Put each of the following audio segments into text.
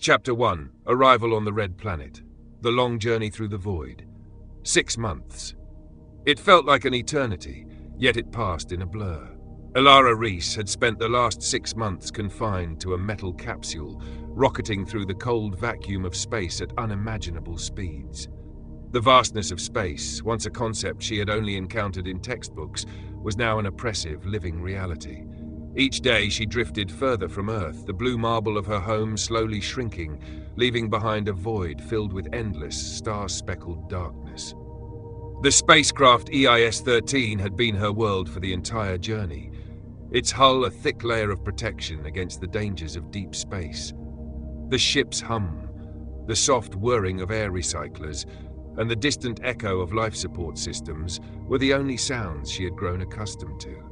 Chapter 1. Arrival on the Red Planet. The long journey through the void. 6 months. It felt like an eternity, yet it passed in a blur. Elara Reese had spent the last 6 months confined to a metal capsule, rocketing through the cold vacuum of space at unimaginable speeds. The vastness of space, once a concept she had only encountered in textbooks, was now an oppressive, living reality. Each day she drifted further from Earth, the blue marble of her home slowly shrinking, leaving behind a void filled with endless, star-speckled darkness. The spacecraft EIS-13 had been her world for the entire journey, its hull a thick layer of protection against the dangers of deep space. The ship's hum, the soft whirring of air recyclers, and the distant echo of life support systems were the only sounds she had grown accustomed to.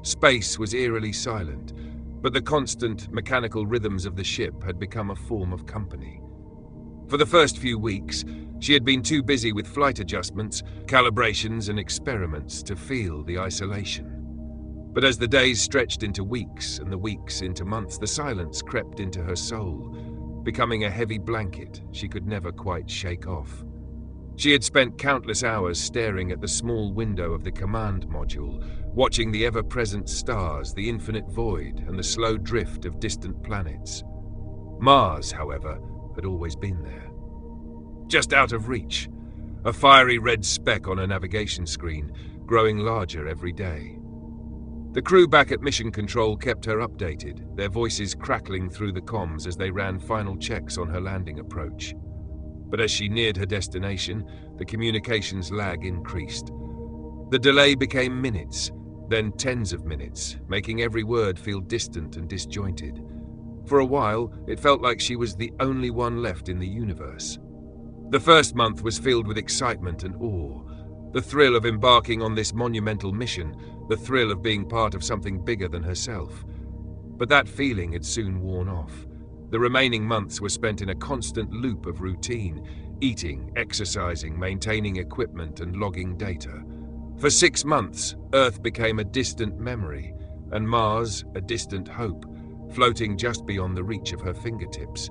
Space was eerily silent, but the constant mechanical rhythms of the ship had become a form of company. For the first few weeks, she had been too busy with flight adjustments, calibrations, and experiments to feel the isolation. But as the days stretched into weeks and the weeks into months, the silence crept into her soul, becoming a heavy blanket she could never quite shake off. She had spent countless hours staring at the small window of the command module, watching the ever-present stars, the infinite void, and the slow drift of distant planets. Mars, however, had always been there. Just out of reach, a fiery red speck on a navigation screen, growing larger every day. The crew back at Mission Control kept her updated, their voices crackling through the comms as they ran final checks on her landing approach. But as she neared her destination, the communications lag increased. The delay became minutes, then tens of minutes, making every word feel distant and disjointed. For a while, it felt like she was the only one left in the universe. The first month was filled with excitement and awe. The thrill of embarking on this monumental mission, the thrill of being part of something bigger than herself. But that feeling had soon worn off. The remaining months were spent in a constant loop of routine, eating, exercising, maintaining equipment, and logging data. For 6 months, Earth became a distant memory, and Mars a distant hope, floating just beyond the reach of her fingertips.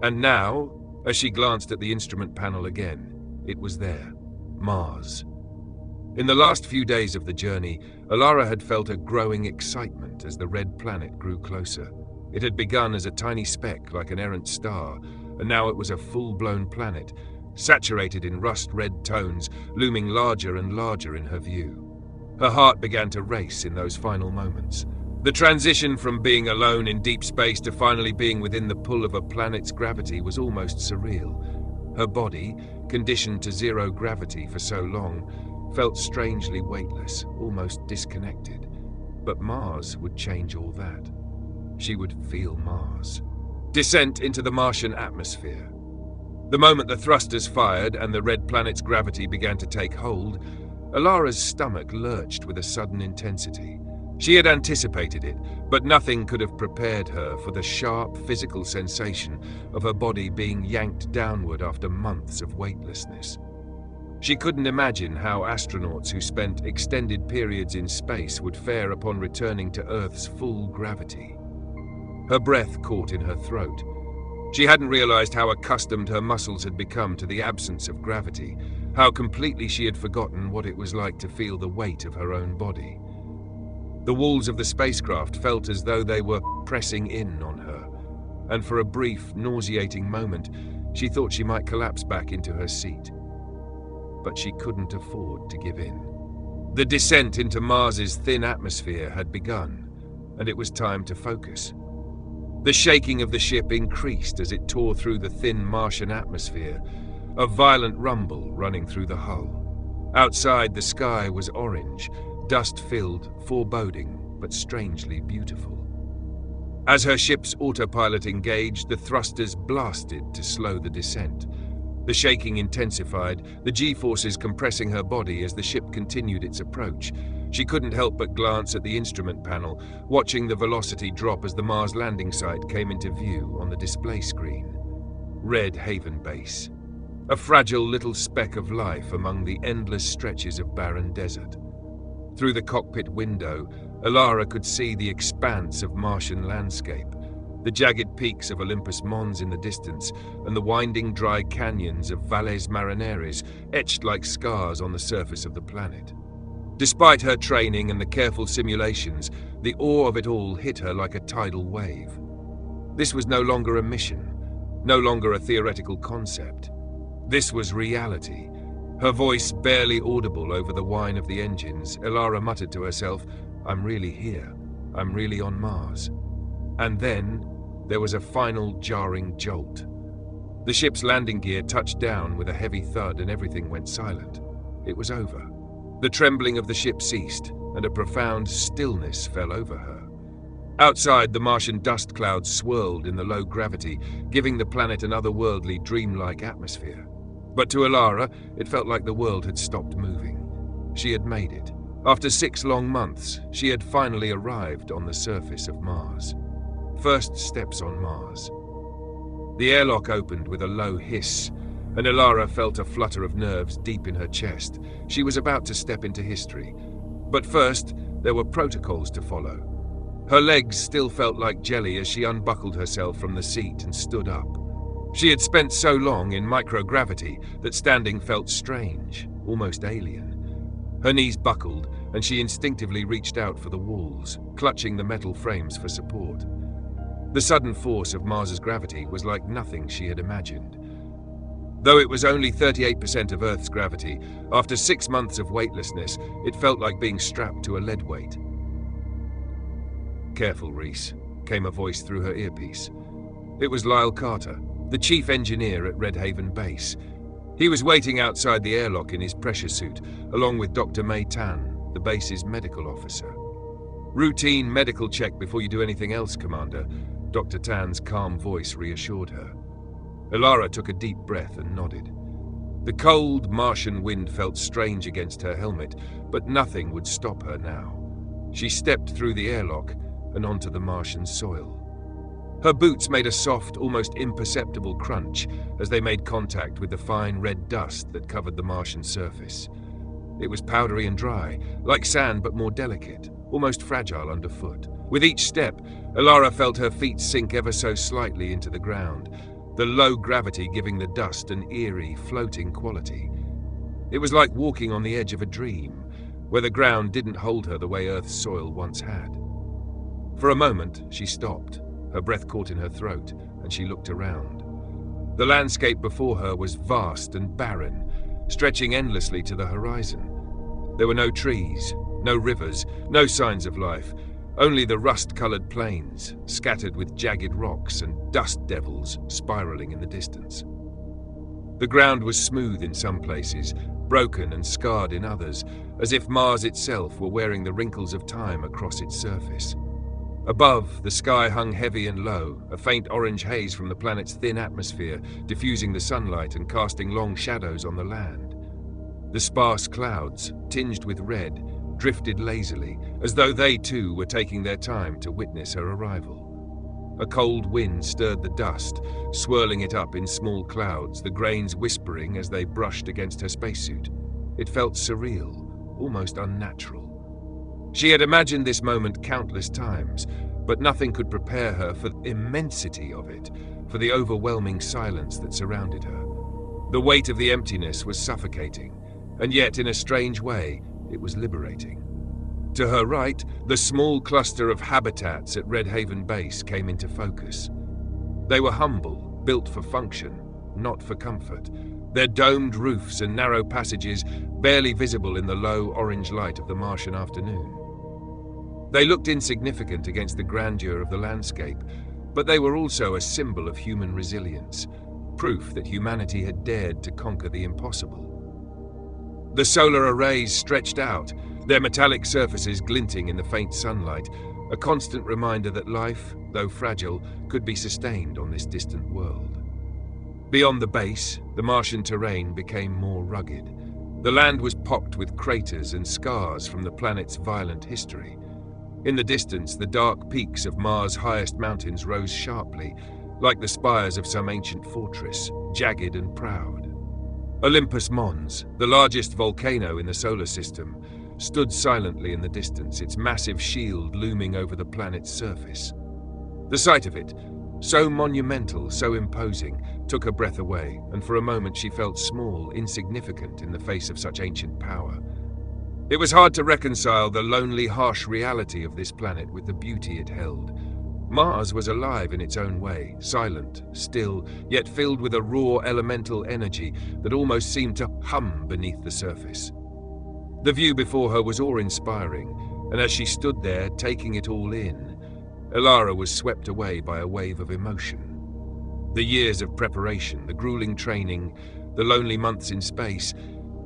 And now, as she glanced at the instrument panel again, it was there, Mars. In the last few days of the journey, Elara had felt a growing excitement as the red planet grew closer. It had begun as a tiny speck like an errant star, and now it was a full-blown planet, saturated in rust-red tones, looming larger and larger in her view. Her heart began to race in those final moments. The transition from being alone in deep space to finally being within the pull of a planet's gravity was almost surreal. Her body, conditioned to zero gravity for so long, felt strangely weightless, almost disconnected. But Mars would change all that. She would feel Mars. Descent into the Martian atmosphere. The moment the thrusters fired and the red planet's gravity began to take hold, Elara's stomach lurched with a sudden intensity. She had anticipated it, but nothing could have prepared her for the sharp physical sensation of her body being yanked downward after months of weightlessness. She couldn't imagine how astronauts who spent extended periods in space would fare upon returning to Earth's full gravity. Her breath caught in her throat. She hadn't realized how accustomed her muscles had become to the absence of gravity, how completely she had forgotten what it was like to feel the weight of her own body. The walls of the spacecraft felt as though they were pressing in on her, and for a brief, nauseating moment, she thought she might collapse back into her seat. But she couldn't afford to give in. The descent into Mars's thin atmosphere had begun, and it was time to focus. The shaking of the ship increased as it tore through the thin Martian atmosphere, a violent rumble running through the hull. Outside, the sky was orange, dust-filled, foreboding, but strangely beautiful. As her ship's autopilot engaged, the thrusters blasted to slow the descent. The shaking intensified, the G-forces compressing her body as the ship continued its approach. She couldn't help but glance at the instrument panel, watching the velocity drop as the Mars landing site came into view on the display screen. Red Haven Base. A fragile little speck of life among the endless stretches of barren desert. Through the cockpit window, Elara could see the expanse of Martian landscape, the jagged peaks of Olympus Mons in the distance, and the winding dry canyons of Valles Marineris etched like scars on the surface of the planet. Despite her training and the careful simulations, the awe of it all hit her like a tidal wave. This was no longer a mission, no longer a theoretical concept. This was reality. Her voice barely audible over the whine of the engines, Elara muttered to herself, "I'm really here. I'm really on Mars." And then there was a final jarring jolt. The ship's landing gear touched down with a heavy thud and everything went silent. It was over. The trembling of the ship ceased, and a profound stillness fell over her. Outside, the Martian dust clouds swirled in the low gravity, giving the planet an otherworldly, dreamlike atmosphere. But to Elara, it felt like the world had stopped moving. She had made it. After 6 long months, she had finally arrived on the surface of Mars. First steps on Mars. The airlock opened with a low hiss, and Elara felt a flutter of nerves deep in her chest. She was about to step into history. But first, there were protocols to follow. Her legs still felt like jelly as she unbuckled herself from the seat and stood up. She had spent so long in microgravity that standing felt strange, almost alien. Her knees buckled, and she instinctively reached out for the walls, clutching the metal frames for support. The sudden force of Mars's gravity was like nothing she had imagined. Though it was only 38% of Earth's gravity, after 6 months of weightlessness, it felt like being strapped to a lead weight. "Careful, Reese," came a voice through her earpiece. It was Lyle Carter, the chief engineer at Red Haven Base. He was waiting outside the airlock in his pressure suit, along with Dr. May Tan, the base's medical officer. "Routine medical check before you do anything else, Commander," Dr. Tan's calm voice reassured her. Elara took a deep breath and nodded. The cold Martian wind felt strange against her helmet, but nothing would stop her now. She stepped through the airlock and onto the Martian soil. Her boots made a soft, almost imperceptible crunch as they made contact with the fine red dust that covered the Martian surface. It was powdery and dry, like sand but more delicate, almost fragile underfoot. With each step, Elara felt her feet sink ever so slightly into the ground, the low gravity giving the dust an eerie, floating quality. It was like walking on the edge of a dream, where the ground didn't hold her the way Earth's soil once had. For a moment, she stopped. Her breath caught in her throat, and she looked around. The landscape before her was vast and barren, stretching endlessly to the horizon. There were no trees, no rivers, no signs of life, only the rust-colored plains, scattered with jagged rocks and dust devils spiraling in the distance. The ground was smooth in some places, broken and scarred in others, as if Mars itself were wearing the wrinkles of time across its surface. Above, the sky hung heavy and low, a faint orange haze from the planet's thin atmosphere, diffusing the sunlight and casting long shadows on the land. The sparse clouds, tinged with red, drifted lazily, as though they too were taking their time to witness her arrival. A cold wind stirred the dust, swirling it up in small clouds, the grains whispering as they brushed against her spacesuit. It felt surreal, almost unnatural. She had imagined this moment countless times, but nothing could prepare her for the immensity of it, for the overwhelming silence that surrounded her. The weight of the emptiness was suffocating, and yet, in a strange way, it was liberating. To her right, the small cluster of habitats at Red Haven Base came into focus. They were humble, built for function, not for comfort, their domed roofs and narrow passages barely visible in the low orange light of the Martian afternoon. They looked insignificant against the grandeur of the landscape, but they were also a symbol of human resilience, proof that humanity had dared to conquer the impossible. The solar arrays stretched out, their metallic surfaces glinting in the faint sunlight, a constant reminder that life, though fragile, could be sustained on this distant world. Beyond the base, the Martian terrain became more rugged. The land was pocked with craters and scars from the planet's violent history. In the distance, the dark peaks of Mars' highest mountains rose sharply, like the spires of some ancient fortress, jagged and proud. Olympus Mons, the largest volcano in the solar system, stood silently in the distance, its massive shield looming over the planet's surface. The sight of it, so monumental, so imposing, took her breath away, and for a moment she felt small, insignificant in the face of such ancient power. It was hard to reconcile the lonely, harsh reality of this planet with the beauty it held. Mars was alive in its own way, silent, still, yet filled with a raw elemental energy that almost seemed to hum beneath the surface. The view before her was awe-inspiring, and as she stood there, taking it all in, Elara was swept away by a wave of emotion. The years of preparation, the grueling training, the lonely months in space,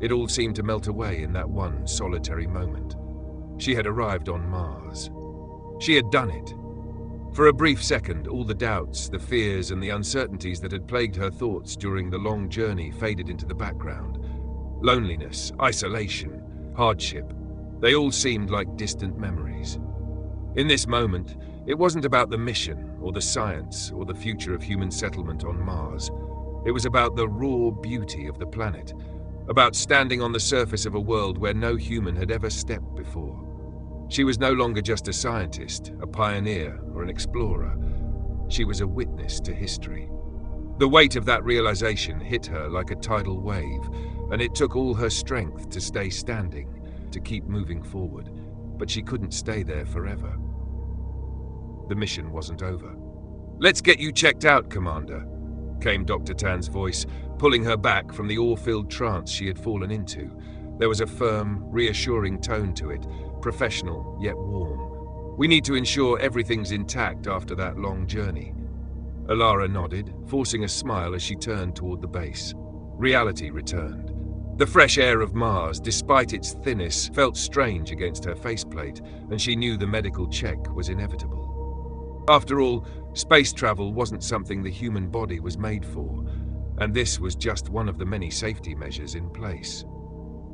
it all seemed to melt away in that one solitary moment. She had arrived on Mars. She had done it. For a brief second, all the doubts, the fears, and the uncertainties that had plagued her thoughts during the long journey faded into the background. Loneliness, isolation, hardship, they all seemed like distant memories. In this moment, it wasn't about the mission, or the science, or the future of human settlement on Mars. It was about the raw beauty of the planet, about standing on the surface of a world where no human had ever stepped before. She was no longer just a scientist, a pioneer, or an explorer. She was a witness to history. The weight of that realization hit her like a tidal wave, and it took all her strength to stay standing, to keep moving forward. But she couldn't stay there forever. The mission wasn't over. "Let's get you checked out, Commander," came Dr. Tan's voice, pulling her back from the awe-filled trance she had fallen into. There was a firm, reassuring tone to it, professional yet warm. "We need to ensure everything's intact after that long journey." Elara nodded, forcing a smile as she turned toward the base. Reality returned. The fresh air of Mars, despite its thinness, felt strange against her faceplate, and she knew the medical check was inevitable. After all, space travel wasn't something the human body was made for, and this was just one of the many safety measures in place.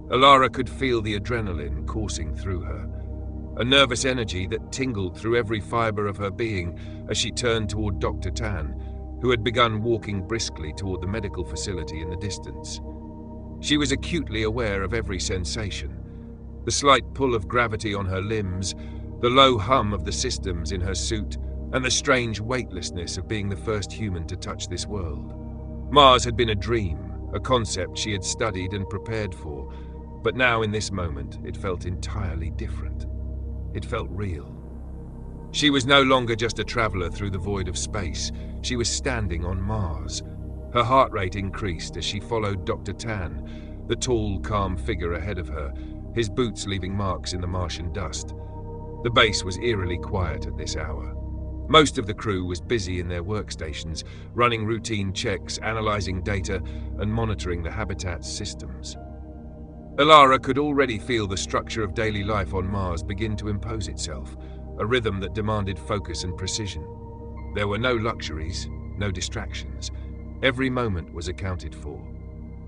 Elara could feel the adrenaline coursing through her, a nervous energy that tingled through every fiber of her being as she turned toward Dr. Tan, who had begun walking briskly toward the medical facility in the distance. She was acutely aware of every sensation, the slight pull of gravity on her limbs, the low hum of the systems in her suit, and the strange weightlessness of being the first human to touch this world. Mars had been a dream, a concept she had studied and prepared for, but now in this moment it felt entirely different. It felt real. She was no longer just a traveler through the void of space. She was standing on Mars. Her heart rate increased as she followed Dr. Tan, the tall, calm figure ahead of her, his boots leaving marks in the Martian dust. The base was eerily quiet at this hour. Most of the crew was busy in their workstations, running routine checks, analyzing data, and monitoring the habitat's systems. Elara could already feel the structure of daily life on Mars begin to impose itself, a rhythm that demanded focus and precision. There were no luxuries, no distractions. Every moment was accounted for.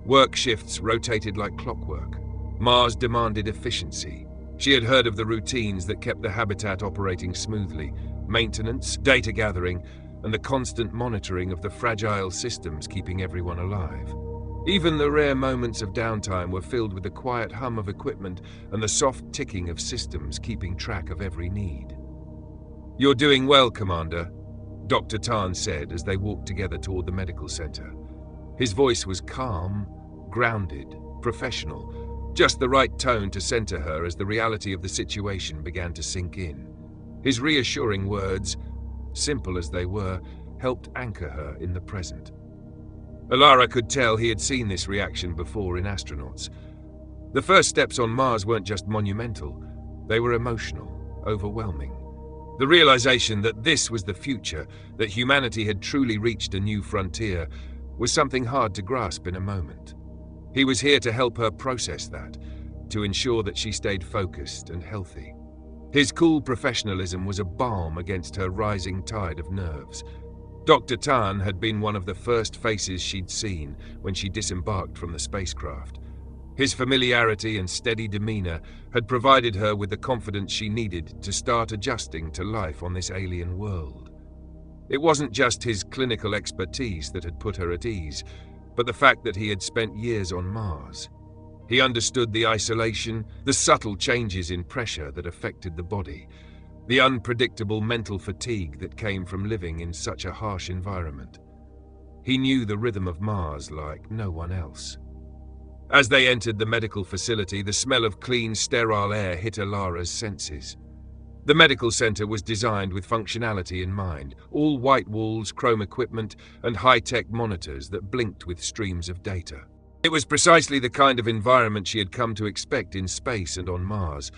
Work shifts rotated like clockwork. Mars demanded efficiency. She had heard of the routines that kept the habitat operating smoothly: maintenance, data gathering, and the constant monitoring of the fragile systems keeping everyone alive. Even the rare moments of downtime were filled with the quiet hum of equipment and the soft ticking of systems keeping track of every need. "You're doing well, Commander," Dr. Tan said as they walked together toward the medical center. His voice was calm, grounded, professional, just the right tone to center her as the reality of the situation began to sink in. His reassuring words, simple as they were, helped anchor her in the present. Elara could tell he had seen this reaction before in astronauts. The first steps on Mars weren't just monumental, they were emotional, overwhelming. The realization that this was the future, that humanity had truly reached a new frontier, was something hard to grasp in a moment. He was here to help her process that, to ensure that she stayed focused and healthy. His cool professionalism was a balm against her rising tide of nerves. Dr. Tan had been one of the first faces she'd seen when she disembarked from the spacecraft. His familiarity and steady demeanor had provided her with the confidence she needed to start adjusting to life on this alien world. It wasn't just his clinical expertise that had put her at ease, but the fact that he had spent years on Mars. He understood the isolation, the subtle changes in pressure that affected the body, the unpredictable mental fatigue that came from living in such a harsh environment. He knew the rhythm of Mars like no one else. As they entered the medical facility, the smell of clean, sterile air hit Elara's senses. The medical center was designed with functionality in mind, all white walls, chrome equipment, and high-tech monitors that blinked with streams of data. It was precisely the kind of environment she had come to expect in space and on Mars,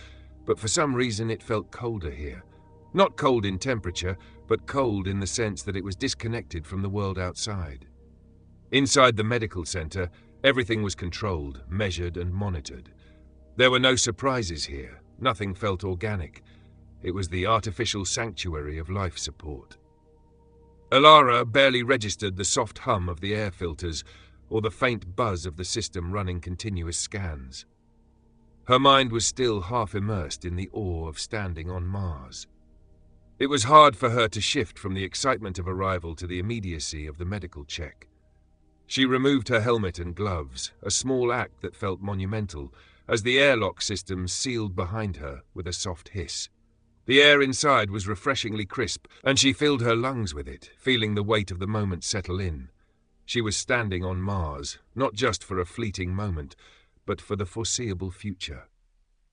but for some reason it felt colder here. Not cold in temperature, but cold in the sense that it was disconnected from the world outside. Inside the medical center, everything was controlled, measured, and monitored. There were no surprises here. Nothing felt organic. It was the artificial sanctuary of life support. Elara barely registered the soft hum of the air filters or the faint buzz of the system running continuous scans. Her mind was still half immersed in the awe of standing on Mars. It was hard for her to shift from the excitement of arrival to the immediacy of the medical check. She removed her helmet and gloves, a small act that felt monumental, as the airlock system sealed behind her with a soft hiss. The air inside was refreshingly crisp, and she filled her lungs with it, feeling the weight of the moment settle in. She was standing on Mars, not just for a fleeting moment, but for the foreseeable future.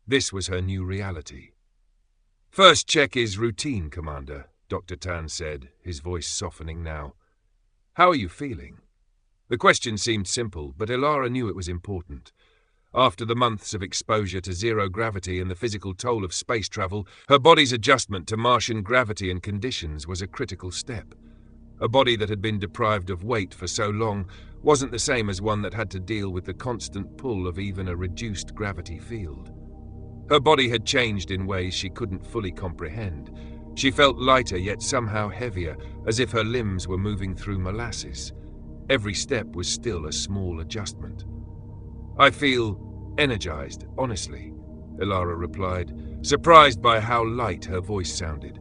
This was her new reality. "First check is routine, Commander," Dr. Tan said, his voice softening now. "How are you feeling?" The question seemed simple, but Elara knew it was important. After the months of exposure to zero gravity and the physical toll of space travel, her body's adjustment to Martian gravity and conditions was a critical step. A body that had been deprived of weight for so long wasn't the same as one that had to deal with the constant pull of even a reduced gravity field. Her body had changed in ways she couldn't fully comprehend. She felt lighter yet somehow heavier, as if her limbs were moving through molasses. Every step was still a small adjustment. "I feel energized, honestly," Elara replied, surprised by how light her voice sounded.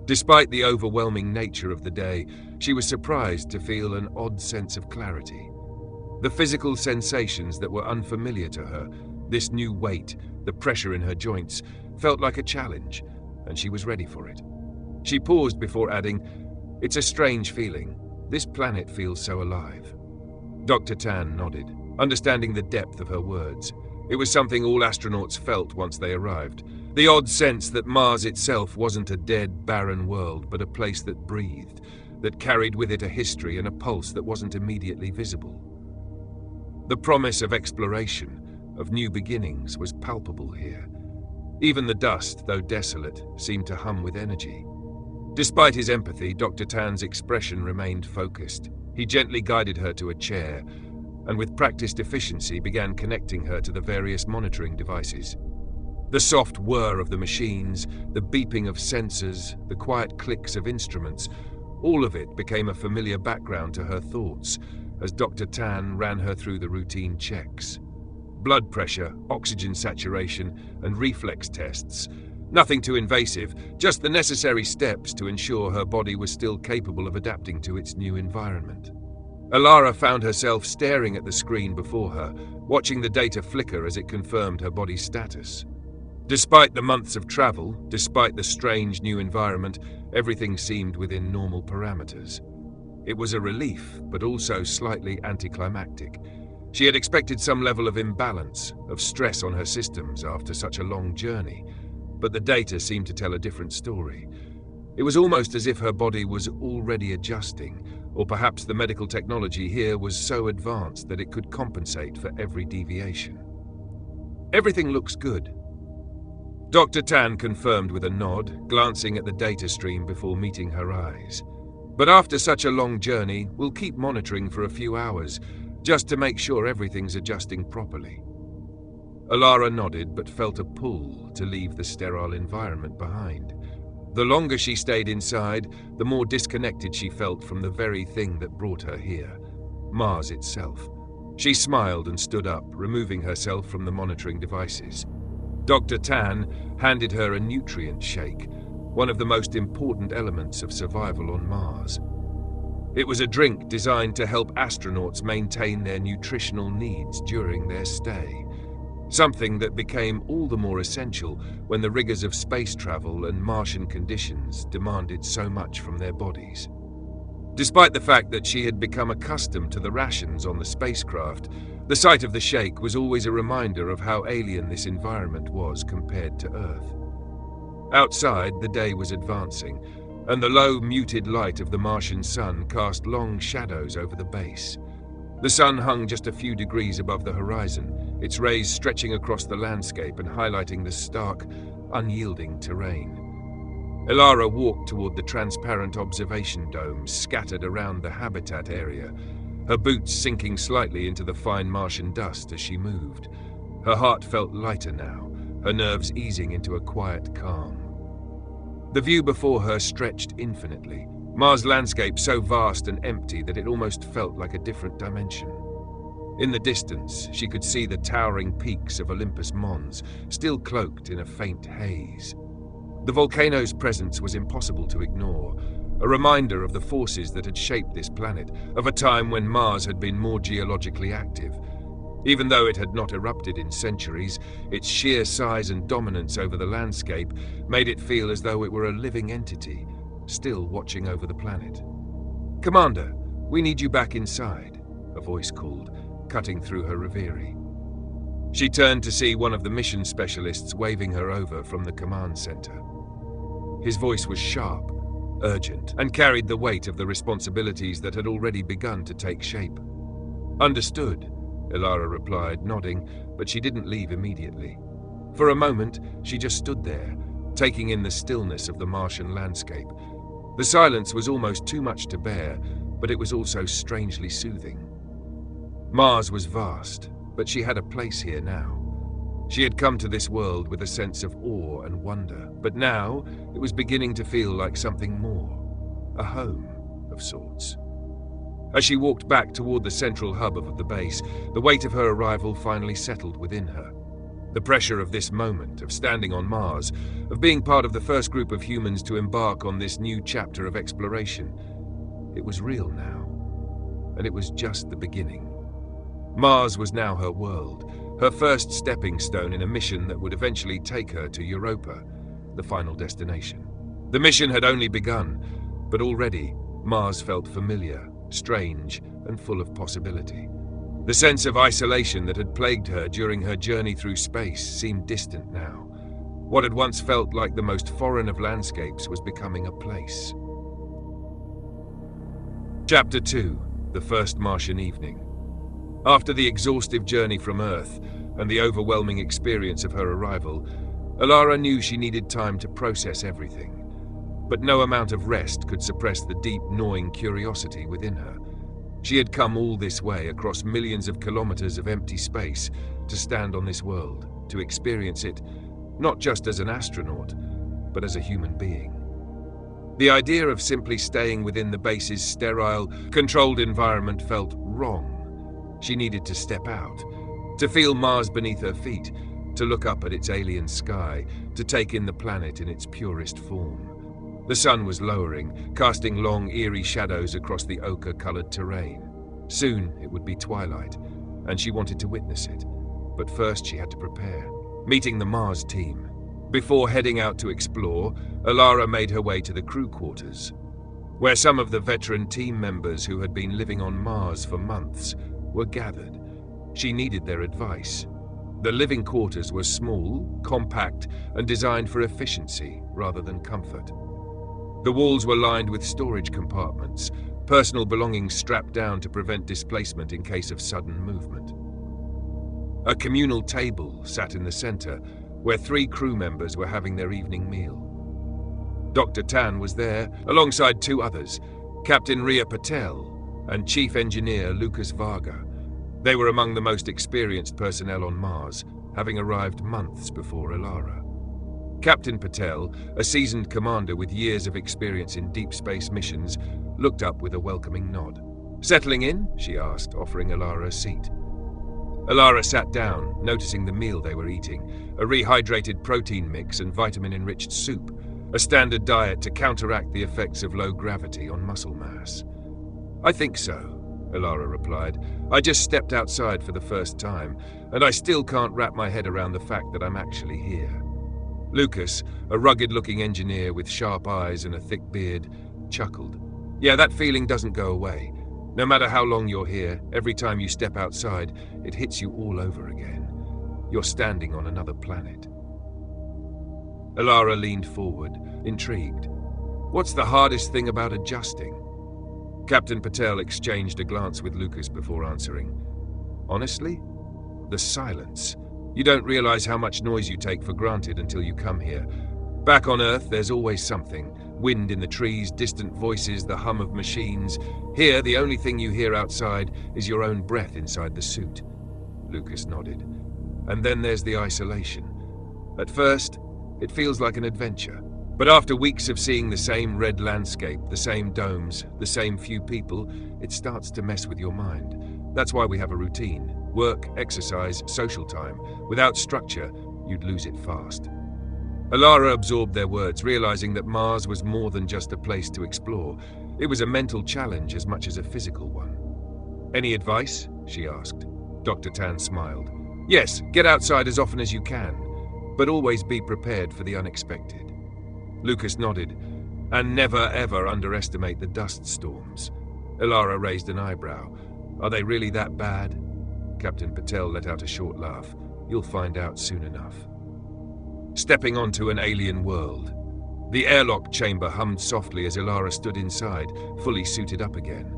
Despite the overwhelming nature of the day, she was surprised to feel an odd sense of clarity. The physical sensations that were unfamiliar to her, this new weight, the pressure in her joints, felt like a challenge, and she was ready for it. She paused before adding, "It's a strange feeling. This planet feels so alive." Dr. Tan nodded, understanding the depth of her words. It was something all astronauts felt once they arrived. The odd sense that Mars itself wasn't a dead, barren world, but a place that breathed, that carried with it a history and a pulse that wasn't immediately visible. The promise of exploration, of new beginnings, was palpable here. Even the dust, though desolate, seemed to hum with energy. Despite his empathy, Dr. Tan's expression remained focused. He gently guided her to a chair, and with practiced efficiency began connecting her to the various monitoring devices. The soft whir of the machines, the beeping of sensors, the quiet clicks of instruments, all of it became a familiar background to her thoughts as Dr. Tan ran her through the routine checks. Blood pressure, oxygen saturation, and reflex tests. Nothing too invasive, just the necessary steps to ensure her body was still capable of adapting to its new environment. Elara found herself staring at the screen before her, watching the data flicker as it confirmed her body's status. Despite the months of travel, despite the strange new environment, everything seemed within normal parameters. It was a relief, but also slightly anticlimactic. She had expected some level of imbalance, of stress on her systems after such a long journey, but the data seemed to tell a different story. It was almost as if her body was already adjusting, or perhaps the medical technology here was so advanced that it could compensate for every deviation. "Everything looks good," Dr. Tan confirmed with a nod, glancing at the data stream before meeting her eyes. "But after such a long journey, we'll keep monitoring for a few hours, just to make sure everything's adjusting properly." Elara nodded but felt a pull to leave the sterile environment behind. The longer she stayed inside, the more disconnected she felt from the very thing that brought her here, Mars itself. She smiled and stood up, removing herself from the monitoring devices. Dr. Tan handed her a nutrient shake, one of the most important elements of survival on Mars. It was a drink designed to help astronauts maintain their nutritional needs during their stay. something that became all the more essential when the rigors of space travel and Martian conditions demanded so much from their bodies. Despite the fact that she had become accustomed to the rations on the spacecraft, the sight of the shake was always a reminder of how alien this environment was compared to Earth. Outside, the day was advancing, and the low, muted light of the Martian sun cast long shadows over the base. The sun hung just a few degrees above the horizon, its rays stretching across the landscape and highlighting the stark, unyielding terrain. Elara walked toward the transparent observation domes scattered around the habitat area, her boots sinking slightly into the fine Martian dust as she moved. Her heart felt lighter now, her nerves easing into a quiet calm. The view before her stretched infinitely, Mars' landscape so vast and empty that it almost felt like a different dimension. In the distance, she could see the towering peaks of Olympus Mons, still cloaked in a faint haze. The volcano's presence was impossible to ignore, a reminder of the forces that had shaped this planet, of a time when Mars had been more geologically active. Even though it had not erupted in centuries, its sheer size and dominance over the landscape made it feel as though it were a living entity, still watching over the planet. "Commander, we need you back inside," a voice called, cutting through her reverie. She turned to see one of the mission specialists waving her over from the command center. His voice was sharp, urgent, and carried the weight of the responsibilities that had already begun to take shape. "Understood," Elara replied, nodding, but she didn't leave immediately. For a moment, she just stood there, taking in the stillness of the Martian landscape. The silence was almost too much to bear, but it was also strangely soothing. Mars was vast, but she had a place here now. She had come to this world with a sense of awe and wonder, but now it was beginning to feel like something more, a home of sorts. As she walked back toward the central hub of the base, the weight of her arrival finally settled within her. The pressure of this moment, of standing on Mars, of being part of the first group of humans to embark on this new chapter of exploration, it was real now, and it was just the beginning. Mars was now her world, her first stepping stone in a mission that would eventually take her to Europa, the final destination. The mission had only begun, but already Mars felt familiar, strange, and full of possibility. The sense of isolation that had plagued her during her journey through space seemed distant now. What had once felt like the most foreign of landscapes was becoming a place. Chapter 2: The First Martian Evening. After the exhaustive journey from Earth and the overwhelming experience of her arrival, Elara knew she needed time to process everything. But no amount of rest could suppress the deep, gnawing curiosity within her. She had come all this way across millions of kilometers of empty space to stand on this world, to experience it, not just as an astronaut, but as a human being. The idea of simply staying within the base's sterile, controlled environment felt wrong. She needed to step out, to feel Mars beneath her feet, to look up at its alien sky, to take in the planet in its purest form. The sun was lowering, casting long, eerie shadows across the ochre-colored terrain. Soon it would be twilight, and she wanted to witness it. But first she had to prepare, meeting the Mars team. Before heading out to explore, Elara made her way to the crew quarters, where some of the veteran team members who had been living on Mars for months were gathered. She needed their advice. The living quarters were small, compact, and designed for efficiency rather than comfort. The walls were lined with storage compartments, personal belongings strapped down to prevent displacement in case of sudden movement. A communal table sat in the center, where 3 crew members were having their evening meal. Dr. Tan was there, alongside 2 others, Captain Ria Patel and Chief Engineer Lucas Varga. They were among the most experienced personnel on Mars, having arrived months before Elara. Captain Patel, a seasoned commander with years of experience in deep space missions, looked up with a welcoming nod. "Settling in?" she asked, offering Elara a seat. Elara sat down, noticing the meal they were eating, a rehydrated protein mix and vitamin-enriched soup, a standard diet to counteract the effects of low gravity on muscle mass. "I think so," Elara replied. "I just stepped outside for the first time, and I still can't wrap my head around the fact that I'm actually here." Lucas, a rugged-looking engineer with sharp eyes and a thick beard, chuckled. "Yeah, that feeling doesn't go away. No matter how long you're here, every time you step outside, it hits you all over again. You're standing on another planet." Elara leaned forward, intrigued. "What's the hardest thing about adjusting?" Captain Patel exchanged a glance with Lucas before answering. "Honestly? The silence. You don't realize how much noise you take for granted until you come here. Back on Earth, there's always something. Wind in the trees, distant voices, the hum of machines. Here, the only thing you hear outside is your own breath inside the suit." Lucas nodded. "And then there's the isolation. At first, it feels like an adventure. But after weeks of seeing the same red landscape, the same domes, the same few people, it starts to mess with your mind. That's why we have a routine. Work, exercise, social time. Without structure, you'd lose it fast." Elara absorbed their words, realizing that Mars was more than just a place to explore. It was a mental challenge as much as a physical one. "Any advice?" she asked. Dr. Tan smiled. "Yes, get outside as often as you can, but always be prepared for the unexpected." Lucas nodded. "And never ever underestimate the dust storms." Elara raised an eyebrow. "Are they really that bad?" Captain Patel let out a short laugh. "You'll find out soon enough." Stepping onto an alien world. The airlock chamber hummed softly as Elara stood inside, fully suited up again.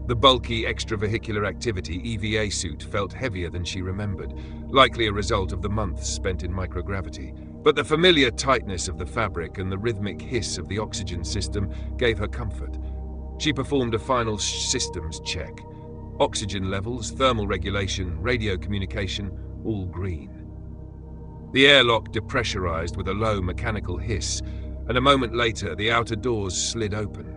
The bulky extravehicular activity EVA suit felt heavier than she remembered, likely a result of the months spent in microgravity. But the familiar tightness of the fabric and the rhythmic hiss of the oxygen system gave her comfort. She performed a final systems check. Oxygen levels, thermal regulation, radio communication, all green. The airlock depressurized with a low mechanical hiss, and a moment later the outer doors slid open.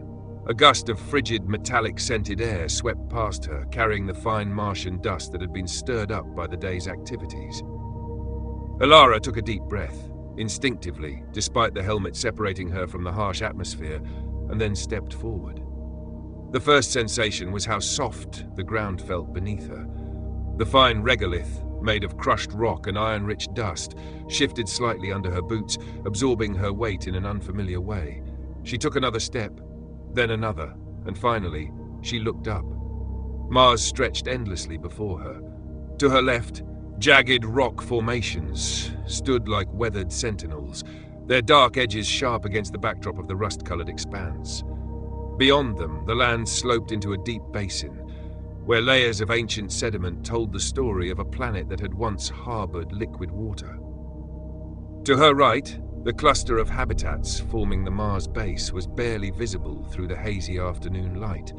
A gust of frigid, metallic-scented air swept past her, carrying the fine Martian dust that had been stirred up by the day's activities. Elara took a deep breath, instinctively, despite the helmet separating her from the harsh atmosphere, and then stepped forward. The first sensation was how soft the ground felt beneath her. The fine regolith, made of crushed rock and iron-rich dust, shifted slightly under her boots, absorbing her weight in an unfamiliar way. She took another step, then another, and finally, she looked up. Mars stretched endlessly before her. To her left, jagged rock formations stood like weathered sentinels, their dark edges sharp against the backdrop of the rust-colored expanse. Beyond them, the land sloped into a deep basin, where layers of ancient sediment told the story of a planet that had once harbored liquid water. To her right, the cluster of habitats forming the Mars base was barely visible through the hazy afternoon light.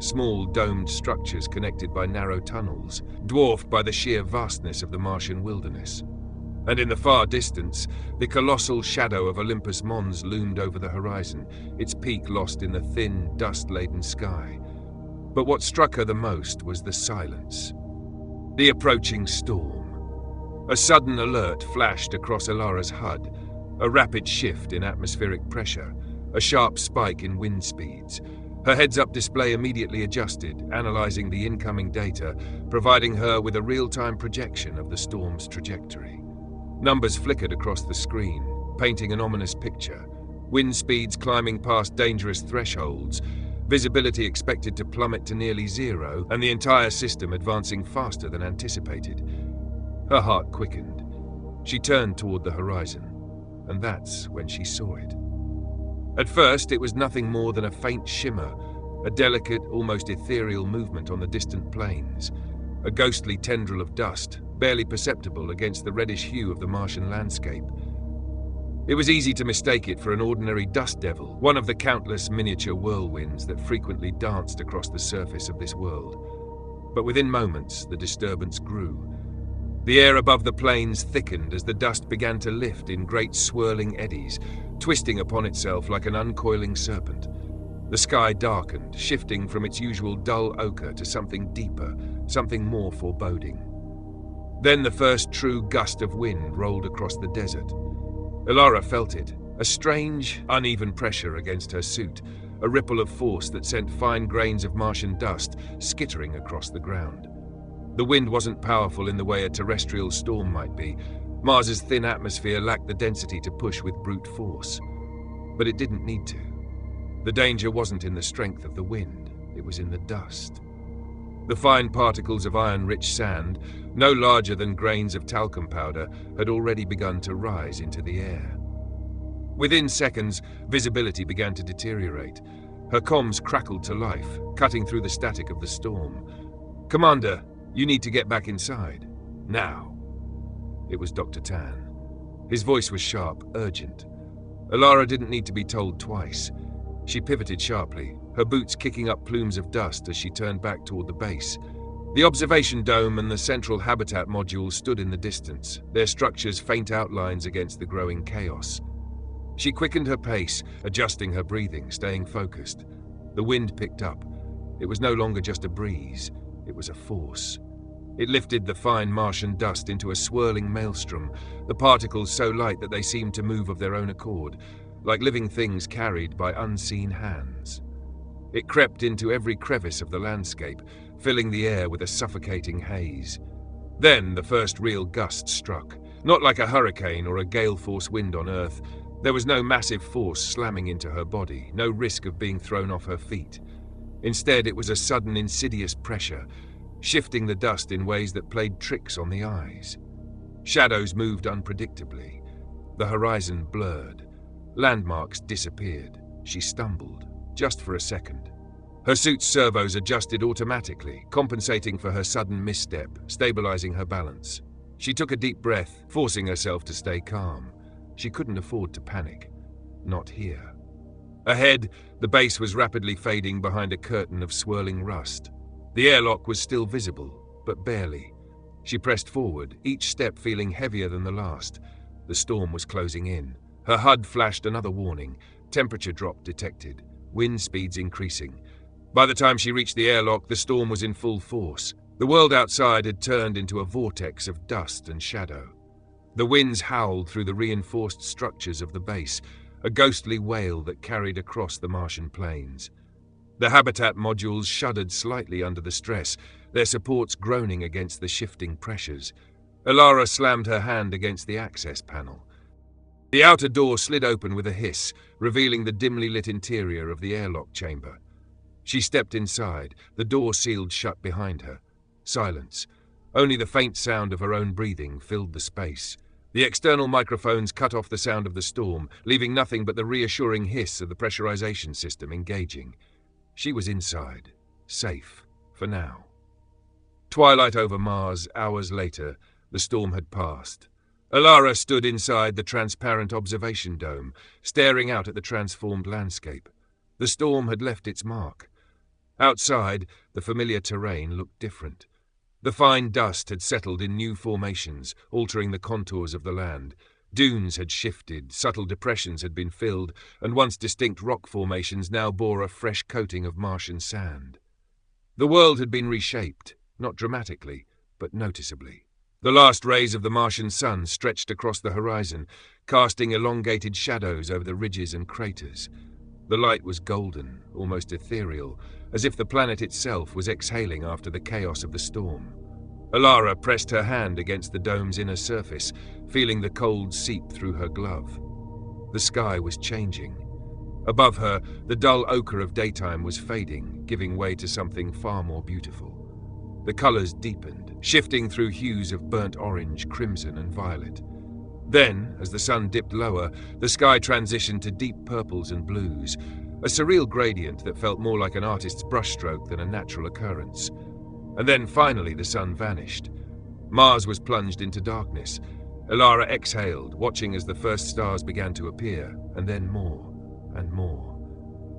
Small domed structures connected by narrow tunnels, dwarfed by the sheer vastness of the Martian wilderness. And in the far distance, the colossal shadow of Olympus Mons loomed over the horizon, its peak lost in the thin, dust-laden sky. But what struck her the most was the silence. The approaching storm. A sudden alert flashed across Elara's HUD, a rapid shift in atmospheric pressure, a sharp spike in wind speeds. Her heads-up display immediately adjusted, analyzing the incoming data, providing her with a real-time projection of the storm's trajectory. Numbers flickered across the screen, painting an ominous picture. Wind speeds climbing past dangerous thresholds, visibility expected to plummet to nearly zero, and the entire system advancing faster than anticipated. Her heart quickened. She turned toward the horizon, and that's when she saw it. At first, it was nothing more than a faint shimmer, a delicate, almost ethereal movement on the distant plains, a ghostly tendril of dust, barely perceptible against the reddish hue of the Martian landscape. It was easy to mistake it for an ordinary dust devil, one of the countless miniature whirlwinds that frequently danced across the surface of this world. But within moments, the disturbance grew. The air above the plains thickened as the dust began to lift in great swirling eddies, twisting upon itself like an uncoiling serpent. The sky darkened, shifting from its usual dull ochre to something deeper, something more foreboding. Then the first true gust of wind rolled across the desert. Elara felt it, a strange, uneven pressure against her suit, a ripple of force that sent fine grains of Martian dust skittering across the ground. The wind wasn't powerful in the way a terrestrial storm might be. Mars's thin atmosphere lacked the density to push with brute force. But it didn't need to. The danger wasn't in the strength of the wind, it was in the dust. The fine particles of iron-rich sand, no larger than grains of talcum powder, had already begun to rise into the air. Within seconds, visibility began to deteriorate. Her comms crackled to life, cutting through the static of the storm. "Commander, you need to get back inside. Now." It was Dr. Tan. His voice was sharp, urgent. Elara didn't need to be told twice. She pivoted sharply, her boots kicking up plumes of dust as she turned back toward the base. The observation dome and the central habitat module stood in the distance, their structures faint outlines against the growing chaos. She quickened her pace, adjusting her breathing, staying focused. The wind picked up. It was no longer just a breeze, it was a force. It lifted the fine Martian dust into a swirling maelstrom, the particles so light that they seemed to move of their own accord, like living things carried by unseen hands. It crept into every crevice of the landscape, filling the air with a suffocating haze. Then the first real gust struck, not like a hurricane or a gale-force wind on Earth. There was no massive force slamming into her body, no risk of being thrown off her feet. Instead, it was a sudden, insidious pressure, shifting the dust in ways that played tricks on the eyes. Shadows moved unpredictably. The horizon blurred. Landmarks disappeared. She stumbled, just for a second. Her suit's servos adjusted automatically, compensating for her sudden misstep, stabilizing her balance. She took a deep breath, forcing herself to stay calm. She couldn't afford to panic. Not here. Ahead, the base was rapidly fading behind a curtain of swirling rust. The airlock was still visible, but barely. She pressed forward, each step feeling heavier than the last. The storm was closing in. Her HUD flashed another warning. Temperature drop detected. Wind speeds increasing. By the time she reached the airlock, the storm was in full force. The world outside had turned into a vortex of dust and shadow. The winds howled through the reinforced structures of the base, a ghostly wail that carried across the Martian plains. The habitat modules shuddered slightly under the stress, their supports groaning against the shifting pressures. Elara slammed her hand against the access panel. The outer door slid open with a hiss, revealing the dimly lit interior of the airlock chamber. She stepped inside, the door sealed shut behind her. Silence. Only the faint sound of her own breathing filled the space. The external microphones cut off the sound of the storm, leaving nothing but the reassuring hiss of the pressurization system engaging. She was inside, safe, for now. Twilight over Mars, hours later, the storm had passed. Elara stood inside the transparent observation dome, staring out at the transformed landscape. The storm had left its mark. Outside, the familiar terrain looked different. The fine dust had settled in new formations, altering the contours of the land. Dunes had shifted, subtle depressions had been filled, and once distinct rock formations now bore a fresh coating of Martian sand. The world had been reshaped, not dramatically, but noticeably. The last rays of the Martian sun stretched across the horizon, casting elongated shadows over the ridges and craters. The light was golden, almost ethereal, as if the planet itself was exhaling after the chaos of the storm. Elara pressed her hand against the dome's inner surface, feeling the cold seep through her glove. The sky was changing. Above her, the dull ochre of daytime was fading, giving way to something far more beautiful. The colors deepened, shifting through hues of burnt orange, crimson, and violet. Then, as the sun dipped lower, the sky transitioned to deep purples and blues, a surreal gradient that felt more like an artist's brushstroke than a natural occurrence. And then finally the sun vanished. Mars was plunged into darkness. Elara exhaled, watching as the first stars began to appear, and then more and more.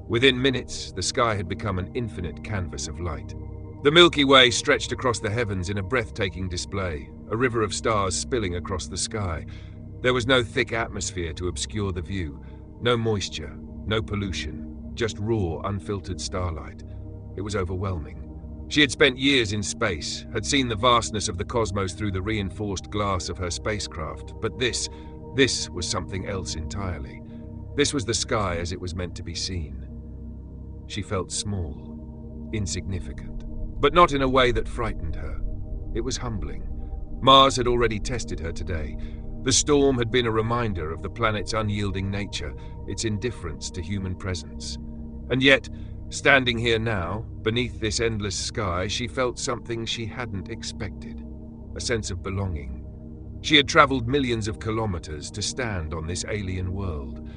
Within minutes, the sky had become an infinite canvas of light. The Milky Way stretched across the heavens in a breathtaking display, a river of stars spilling across the sky. There was no thick atmosphere to obscure the view, no moisture, no pollution, just raw, unfiltered starlight. It was overwhelming. She had spent years in space, had seen the vastness of the cosmos through the reinforced glass of her spacecraft, but this was something else entirely. This was the sky as it was meant to be seen. She felt small, insignificant, but not in a way that frightened her. It was humbling. Mars had already tested her today. The storm had been a reminder of the planet's unyielding nature, its indifference to human presence. And yet, standing here now, beneath this endless sky, she felt something she hadn't expected, a sense of belonging. She had traveled millions of kilometers to stand on this alien world.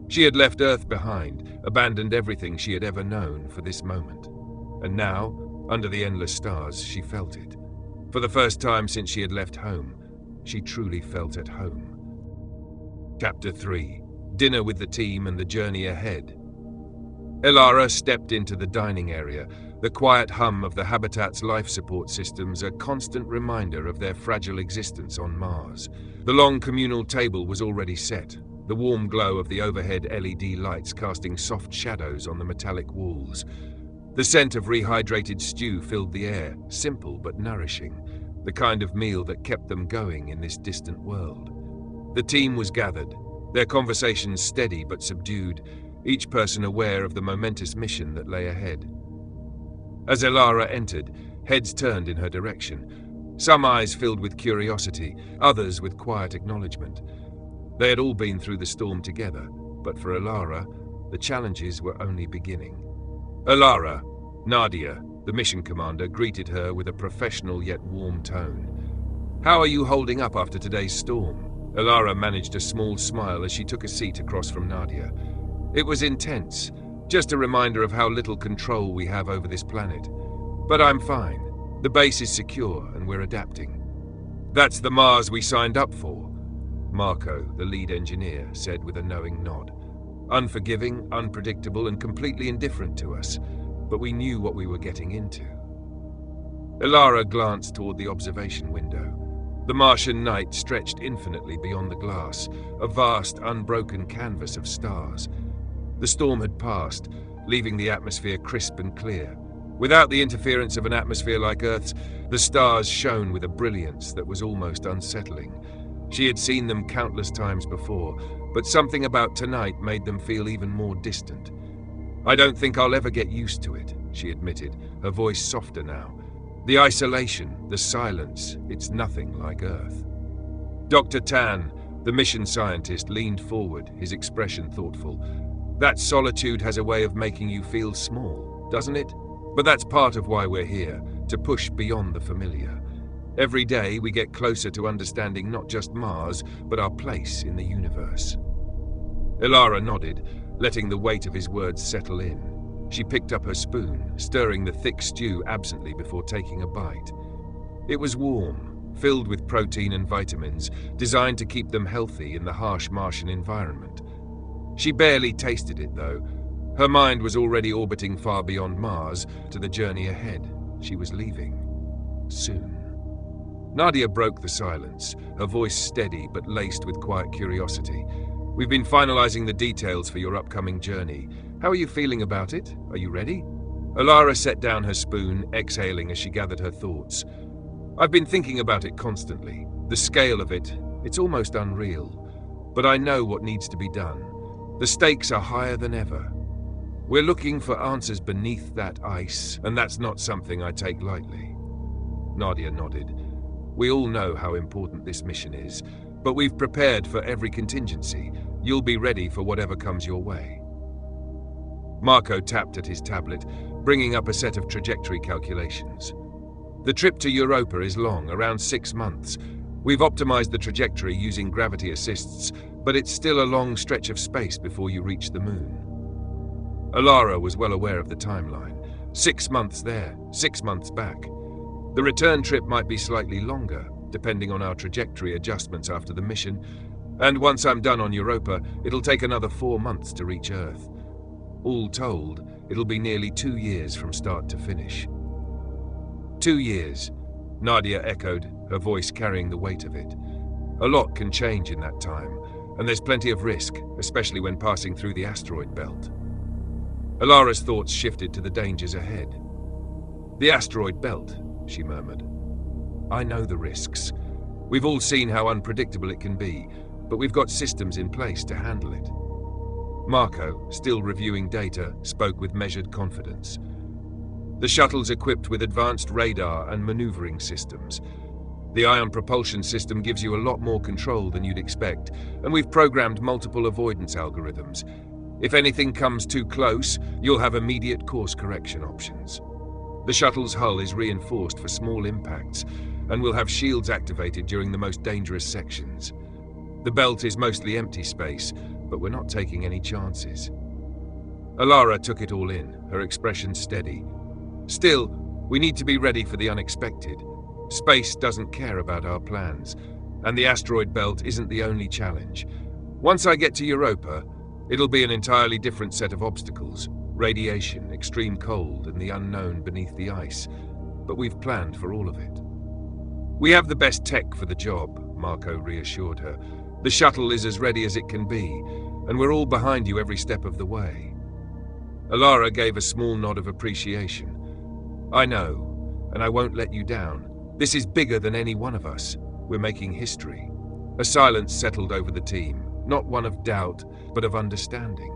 She had left Earth behind, abandoned everything she had ever known for this moment. And now, under the endless stars, she felt it. For the first time since she had left home, she truly felt at home. Chapter 3. Dinner with the team and the journey ahead. Elara stepped into the dining area, the quiet hum of the habitat's life support systems a constant reminder of their fragile existence on Mars. The long communal table was already set, the warm glow of the overhead LED lights casting soft shadows on the metallic walls. The scent of rehydrated stew filled the air, simple but nourishing, the kind of meal that kept them going in this distant world. The team was gathered, their conversations steady but subdued, each person aware of the momentous mission that lay ahead. As Elara entered, heads turned in her direction, some eyes filled with curiosity, others with quiet acknowledgement. They had all been through the storm together, but for Elara, the challenges were only beginning. Elara, Nadia, the mission commander, greeted her with a professional yet warm tone. "How are you holding up after today's storm?" Elara managed a small smile as she took a seat across from Nadia. "It was intense, just a reminder of how little control we have over this planet. But I'm fine. The base is secure and we're adapting." "That's the Mars we signed up for," Marco, the lead engineer, said with a knowing nod. "Unforgiving, unpredictable, and completely indifferent to us, but we knew what we were getting into." Elara glanced toward the observation window. The Martian night stretched infinitely beyond the glass, a vast, unbroken canvas of stars. The storm had passed, leaving the atmosphere crisp and clear. Without the interference of an atmosphere like Earth's, the stars shone with a brilliance that was almost unsettling. She had seen them countless times before, but something about tonight made them feel even more distant. "I don't think I'll ever get used to it," she admitted, her voice softer now. "The isolation, the silence, it's nothing like Earth." Dr. Tan, the mission scientist, leaned forward, his expression thoughtful. "That solitude has a way of making you feel small, doesn't it? But that's part of why we're here, to push beyond the familiar. Every day we get closer to understanding not just Mars, but our place in the universe." Elara nodded, letting the weight of his words settle in. She picked up her spoon, stirring the thick stew absently before taking a bite. It was warm, filled with protein and vitamins, designed to keep them healthy in the harsh Martian environment. She barely tasted it, though. Her mind was already orbiting far beyond Mars, to the journey ahead. She was leaving. Soon. Nadia broke the silence, her voice steady but laced with quiet curiosity. "We've been finalizing the details for your upcoming journey. How are you feeling about it? Are you ready?" Elara set down her spoon, exhaling as she gathered her thoughts. "I've been thinking about it constantly. The scale of it, it's almost unreal. But I know what needs to be done. The stakes are higher than ever. We're looking for answers beneath that ice, and that's not something I take lightly." Nadia nodded. "We all know how important this mission is, but we've prepared for every contingency. You'll be ready for whatever comes your way." Marco tapped at his tablet, bringing up a set of trajectory calculations. "The trip to Europa is long, around 6 months. We've optimized the trajectory using gravity assists, but it's still a long stretch of space before you reach the moon." Elara was well aware of the timeline. 6 months there, 6 months back. The return trip might be slightly longer, depending on our trajectory adjustments after the mission, and once I'm done on Europa, it'll take another 4 months to reach Earth. All told, it'll be nearly 2 years from start to finish. 2 years, Nadia echoed, her voice carrying the weight of it. A lot can change in that time, and there's plenty of risk, especially when passing through the asteroid belt. Elara's thoughts shifted to the dangers ahead. "The asteroid belt," she murmured. "I know the risks. We've all seen how unpredictable it can be, but we've got systems in place to handle it." Marco, still reviewing data, spoke with measured confidence. The shuttle's equipped with advanced radar and maneuvering systems. The ion propulsion system gives you a lot more control than you'd expect, and we've programmed multiple avoidance algorithms. If anything comes too close, you'll have immediate course correction options. The shuttle's hull is reinforced for small impacts, and will have shields activated during the most dangerous sections. The belt is mostly empty space, but we're not taking any chances. Elara took it all in, her expression steady. Still, we need to be ready for the unexpected. Space doesn't care about our plans, and the asteroid belt isn't the only challenge. Once I get to Europa, it'll be an entirely different set of obstacles. Radiation, extreme cold, and the unknown beneath the ice. But we've planned for all of it. We have the best tech for the job, Marco reassured her. The shuttle is as ready as it can be, and we're all behind you every step of the way. Elara gave a small nod of appreciation. I know, and I won't let you down. This is bigger than any one of us. We're making history. A silence settled over the team, not one of doubt, but of understanding.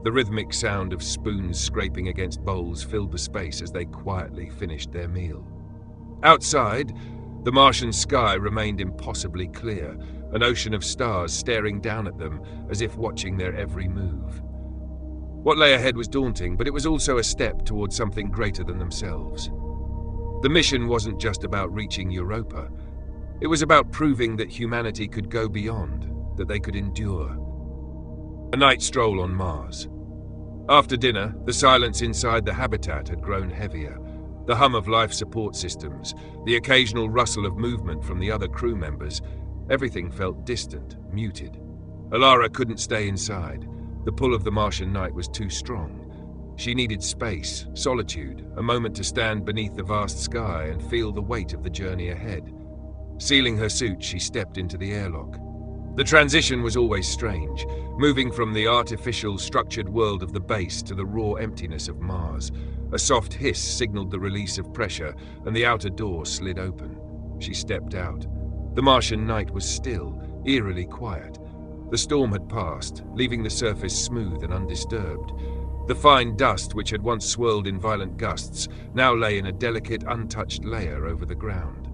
The rhythmic sound of spoons scraping against bowls filled the space as they quietly finished their meal. Outside, the Martian sky remained impossibly clear, an ocean of stars staring down at them as if watching their every move. What lay ahead was daunting, but it was also a step towards something greater than themselves. The mission wasn't just about reaching Europa. It was about proving that humanity could go beyond, that they could endure. A night stroll on Mars. After dinner, the silence inside the habitat had grown heavier. The hum of life support systems, the occasional rustle of movement from the other crew members, everything felt distant, muted. Elara couldn't stay inside. The pull of the Martian night was too strong. She needed space, solitude, a moment to stand beneath the vast sky and feel the weight of the journey ahead. Sealing her suit, she stepped into the airlock. The transition was always strange, moving from the artificial, structured world of the base to the raw emptiness of Mars. A soft hiss signaled the release of pressure, and the outer door slid open. She stepped out. The Martian night was still, eerily quiet. The storm had passed, leaving the surface smooth and undisturbed. The fine dust, which had once swirled in violent gusts, now lay in a delicate, untouched layer over the ground.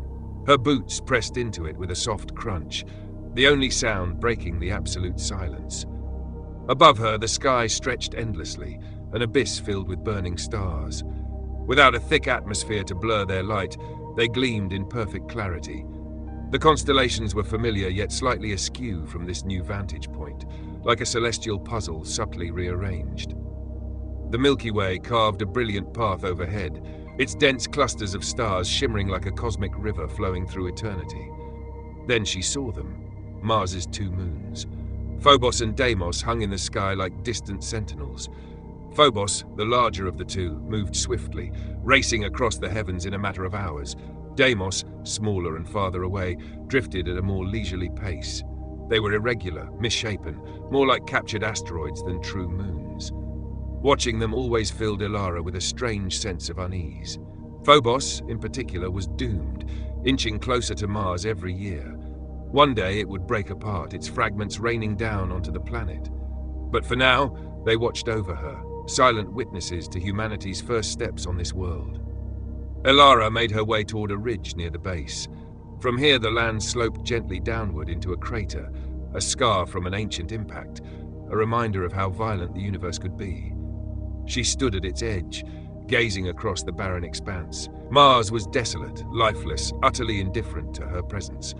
Her boots pressed into it with a soft crunch, the only sound breaking the absolute silence. Above her, the sky stretched endlessly, an abyss filled with burning stars. Without a thick atmosphere to blur their light, they gleamed in perfect clarity. The constellations were familiar yet slightly askew from this new vantage point, like a celestial puzzle subtly rearranged. The Milky Way carved a brilliant path overhead, its dense clusters of stars shimmering like a cosmic river flowing through eternity. Then she saw them, Mars's two moons. Phobos and Deimos hung in the sky like distant sentinels. Phobos, the larger of the two, moved swiftly, racing across the heavens in a matter of hours. Deimos, smaller and farther away, drifted at a more leisurely pace. They were irregular, misshapen, more like captured asteroids than true moons. Watching them always filled Elara with a strange sense of unease. Phobos, in particular, was doomed, inching closer to Mars every year. One day it would break apart, its fragments raining down onto the planet. But for now, they watched over her, silent witnesses to humanity's first steps on this world. Elara made her way toward a ridge near the base. From here the land sloped gently downward into a crater, a scar from an ancient impact, a reminder of how violent the universe could be. She stood at its edge, gazing across the barren expanse. Mars was desolate, lifeless, utterly indifferent to her presence.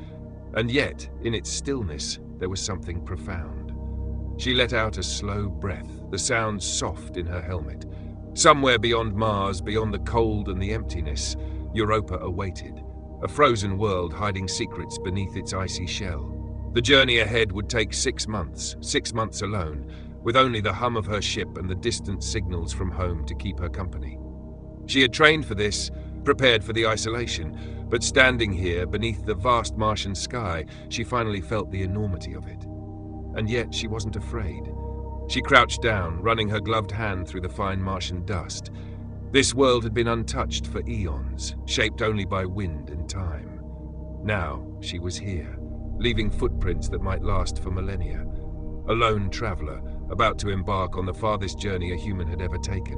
And yet, in its stillness, there was something profound. She let out a slow breath, the sound soft in her helmet. Somewhere beyond Mars, beyond the cold and the emptiness, Europa awaited, a frozen world hiding secrets beneath its icy shell. The journey ahead would take 6 months alone, with only the hum of her ship and the distant signals from home to keep her company. She had trained for this, prepared for the isolation, but standing here beneath the vast Martian sky, she finally felt the enormity of it. And yet she wasn't afraid. She crouched down, running her gloved hand through the fine Martian dust. This world had been untouched for eons, shaped only by wind and time. Now she was here, leaving footprints that might last for millennia. A lone traveler, about to embark on the farthest journey a human had ever taken.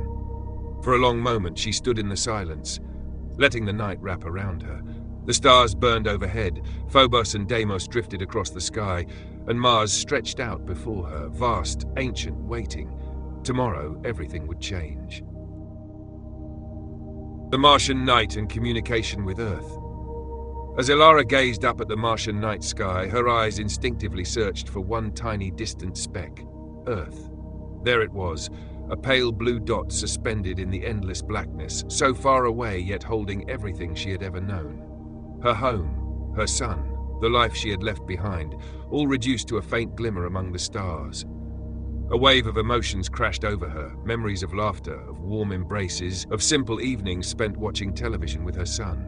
For a long moment she stood in the silence, letting the night wrap around her. The stars burned overhead, Phobos and Deimos drifted across the sky, and Mars stretched out before her, vast, ancient, waiting. Tomorrow, everything would change. The Martian night and communication with Earth. As Elara gazed up at the Martian night sky, her eyes instinctively searched for one tiny distant speck, Earth. There it was, a pale blue dot suspended in the endless blackness, so far away yet holding everything she had ever known. Her home, her son, the life she had left behind, all reduced to a faint glimmer among the stars. A wave of emotions crashed over her, memories of laughter, of warm embraces, of simple evenings spent watching television with her son.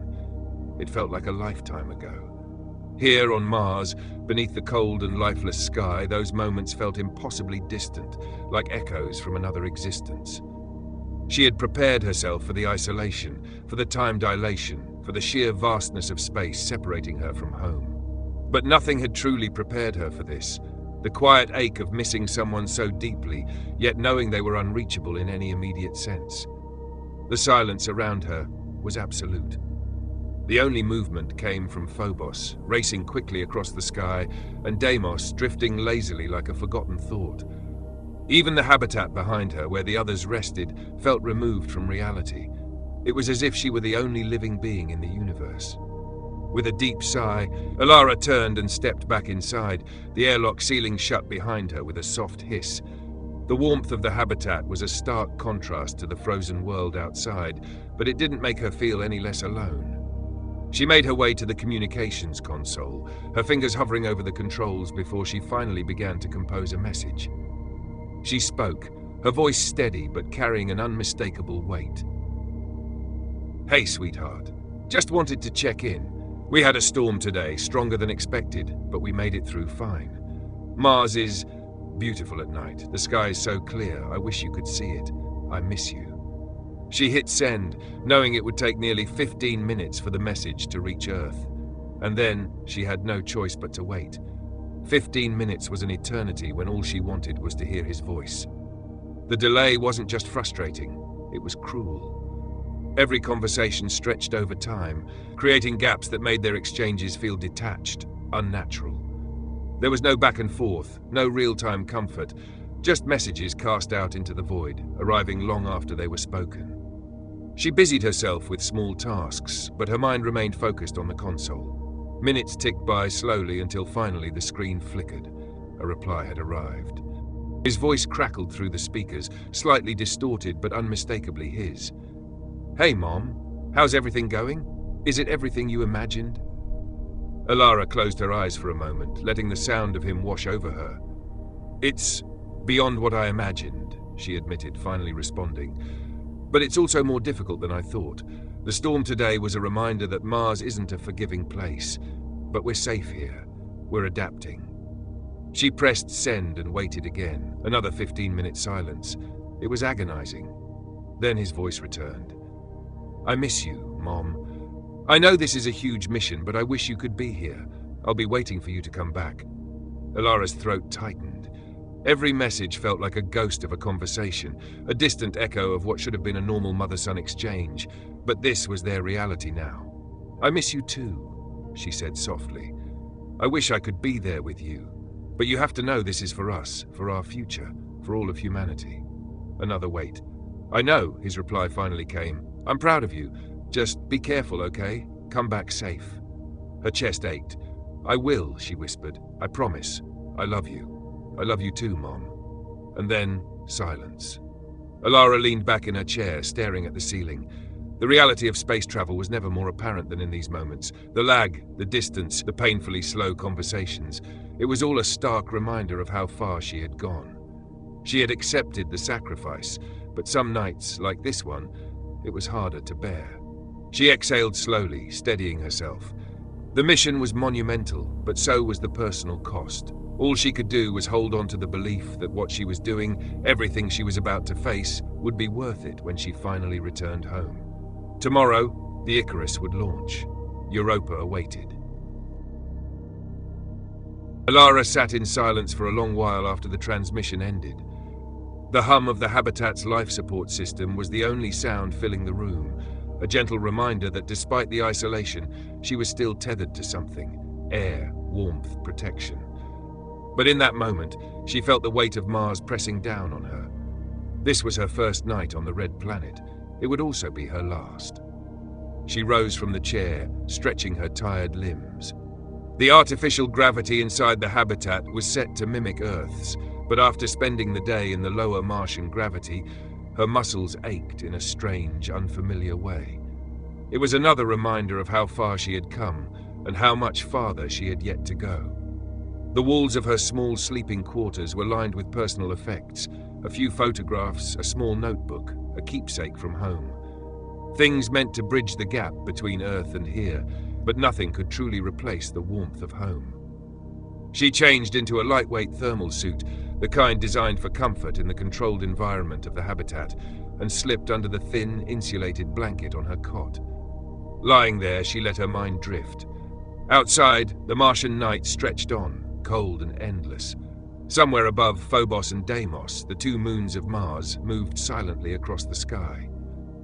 It felt like a lifetime ago. Here on Mars, beneath the cold and lifeless sky, those moments felt impossibly distant, like echoes from another existence. She had prepared herself for the isolation, for the time dilation, for the sheer vastness of space separating her from home. But nothing had truly prepared her for this. The quiet ache of missing someone so deeply, yet knowing they were unreachable in any immediate sense. The silence around her was absolute. The only movement came from Phobos, racing quickly across the sky, and Deimos drifting lazily like a forgotten thought. Even the habitat behind her, where the others rested, felt removed from reality. It was as if she were the only living being in the universe. With a deep sigh, Elara turned and stepped back inside, the airlock sealing shut behind her with a soft hiss. The warmth of the habitat was a stark contrast to the frozen world outside, but it didn't make her feel any less alone. She made her way to the communications console, her fingers hovering over the controls before she finally began to compose a message. She spoke, her voice steady but carrying an unmistakable weight. "Hey, sweetheart. Just wanted to check in. We had a storm today, stronger than expected, but we made it through fine. Mars is beautiful at night. The sky is so clear, I wish you could see it. I miss you." She hit send, knowing it would take nearly 15 minutes for the message to reach Earth. And then she had no choice but to wait. 15 minutes was an eternity when all she wanted was to hear his voice. The delay wasn't just frustrating, it was cruel. Every conversation stretched over time, creating gaps that made their exchanges feel detached, unnatural. There was no back and forth, no real-time comfort, just messages cast out into the void, arriving long after they were spoken. She busied herself with small tasks, but her mind remained focused on the console. Minutes ticked by slowly until finally the screen flickered. A reply had arrived. His voice crackled through the speakers, slightly distorted but unmistakably his. "Hey, Mom. How's everything going? Is it everything you imagined?" Elara closed her eyes for a moment, letting the sound of him wash over her. "It's beyond what I imagined," she admitted, finally responding. "But it's also more difficult than I thought. The storm today was a reminder that Mars isn't a forgiving place, but we're safe here. We're adapting." She pressed send and waited again, another 15-minute silence. It was agonizing. Then his voice returned. "I miss you, Mom. I know this is a huge mission, but I wish you could be here. I'll be waiting for you to come back." Elara's throat tightened. Every message felt like a ghost of a conversation, a distant echo of what should have been a normal mother-son exchange, but this was their reality now. "I miss you too," she said softly. "I wish I could be there with you, but you have to know this is for us, for our future, for all of humanity." Another wait. "I know," his reply finally came. "I'm proud of you. Just be careful, okay? Come back safe." Her chest ached. "I will," she whispered. "I promise. I love you. I love you too, Mom." And then, silence. Elara leaned back in her chair, staring at the ceiling. The reality of space travel was never more apparent than in these moments. The lag, the distance, the painfully slow conversations. It was all a stark reminder of how far she had gone. She had accepted the sacrifice, but some nights, like this one, it was harder to bear. She exhaled slowly, steadying herself. The mission was monumental, but so was the personal cost. All she could do was hold on to the belief that what she was doing, everything she was about to face, would be worth it when she finally returned home. Tomorrow, the Icarus would launch. Europa awaited. Elara sat in silence for a long while after the transmission ended. The hum of the habitat's life support system was the only sound filling the room, a gentle reminder that despite the isolation, she was still tethered to something: air, warmth, protection. But in that moment, she felt the weight of Mars pressing down on her. This was her first night on the red planet. It would also be her last. She rose from the chair, stretching her tired limbs. The artificial gravity inside the habitat was set to mimic Earth's, but after spending the day in the lower Martian gravity, her muscles ached in a strange, unfamiliar way. It was another reminder of how far she had come and how much farther she had yet to go. The walls of her small sleeping quarters were lined with personal effects, a few photographs, a small notebook, a keepsake from home. Things meant to bridge the gap between Earth and here, but nothing could truly replace the warmth of home. She changed into a lightweight thermal suit, the kind designed for comfort in the controlled environment of the habitat, and slipped under the thin, insulated blanket on her cot. Lying there, she let her mind drift. Outside, the Martian night stretched on, cold and endless. Somewhere above Phobos and Deimos, the two moons of Mars moved silently across the sky.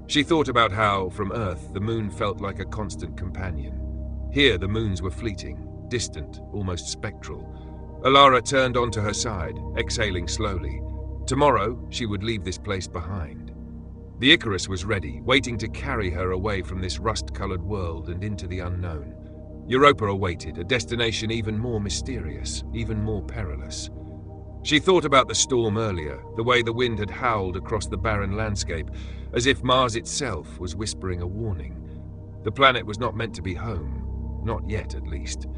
She thought about how, from Earth, the moon felt like a constant companion. Here, the moons were fleeting, distant, almost spectral. Elara turned onto her side, exhaling slowly. Tomorrow, she would leave this place behind. The Icarus was ready, waiting to carry her away from this rust-colored world and into the unknown. Europa awaited, a destination even more mysterious, even more perilous. She thought about the storm earlier, the way the wind had howled across the barren landscape, as if Mars itself was whispering a warning. The planet was not meant to be home, not yet at least.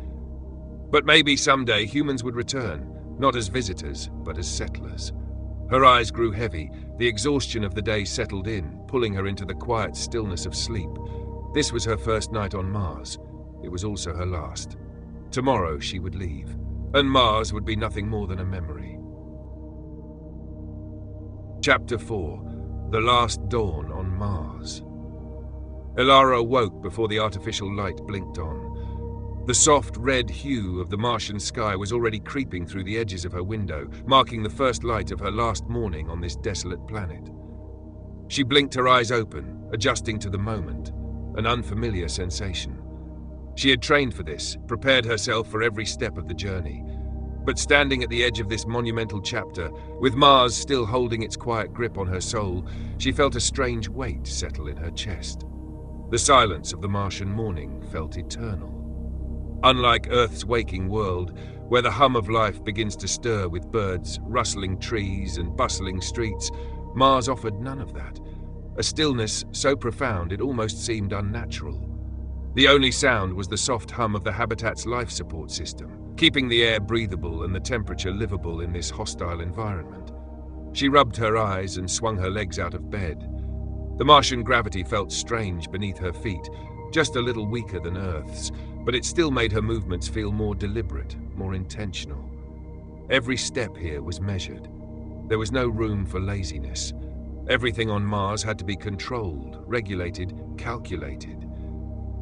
But maybe someday humans would return, not as visitors, but as settlers. Her eyes grew heavy, the exhaustion of the day settled in, pulling her into the quiet stillness of sleep. This was her first night on Mars. It was also her last. Tomorrow she would leave, and Mars would be nothing more than a memory. Chapter 4: The Last Dawn on Mars. Elara awoke before the artificial light blinked on. The soft red hue of the Martian sky was already creeping through the edges of her window, marking the first light of her last morning on this desolate planet. She blinked her eyes open, adjusting to the moment, an unfamiliar sensation. She had trained for this, prepared herself for every step of the journey. But standing at the edge of this monumental chapter, with Mars still holding its quiet grip on her soul, she felt a strange weight settle in her chest. The silence of the Martian morning felt eternal. Unlike Earth's waking world, where the hum of life begins to stir with birds, rustling trees, and bustling streets, Mars offered none of that. A stillness so profound it almost seemed unnatural. The only sound was the soft hum of the habitat's life support system, keeping the air breathable and the temperature livable in this hostile environment. She rubbed her eyes and swung her legs out of bed. The Martian gravity felt strange beneath her feet, just a little weaker than Earth's, but it still made her movements feel more deliberate, more intentional. Every step here was measured. There was no room for laziness. Everything on Mars had to be controlled, regulated, calculated.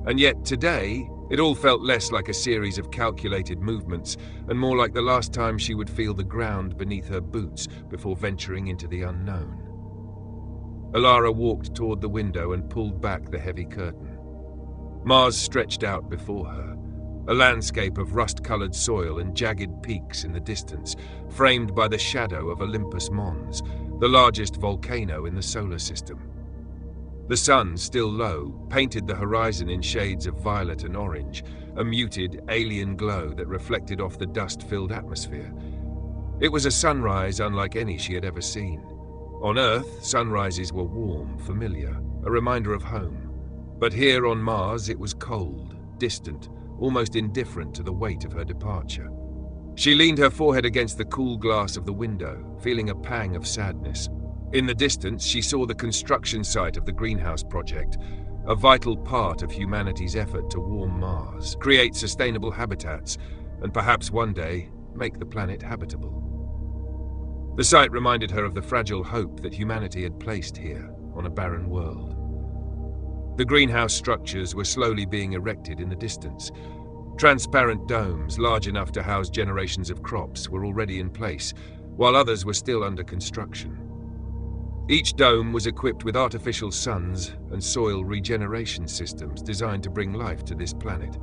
And yet today, it all felt less like a series of calculated movements and more like the last time she would feel the ground beneath her boots before venturing into the unknown. Elara walked toward the window and pulled back the heavy curtain. Mars stretched out before her, a landscape of rust-colored soil and jagged peaks in the distance, framed by the shadow of Olympus Mons, the largest volcano in the solar system. The sun, still low, painted the horizon in shades of violet and orange, a muted, alien glow that reflected off the dust-filled atmosphere. It was a sunrise unlike any she had ever seen. On Earth, sunrises were warm, familiar, a reminder of home. But here on Mars, it was cold, distant, almost indifferent to the weight of her departure. She leaned her forehead against the cool glass of the window, feeling a pang of sadness. In the distance, she saw the construction site of the greenhouse project, a vital part of humanity's effort to warm Mars, create sustainable habitats, and perhaps one day make the planet habitable. The site reminded her of the fragile hope that humanity had placed here on a barren world. The greenhouse structures were slowly being erected in the distance. Transparent domes, large enough to house generations of crops, were already in place, while others were still under construction. Each dome was equipped with artificial suns and soil regeneration systems designed to bring life to this planet.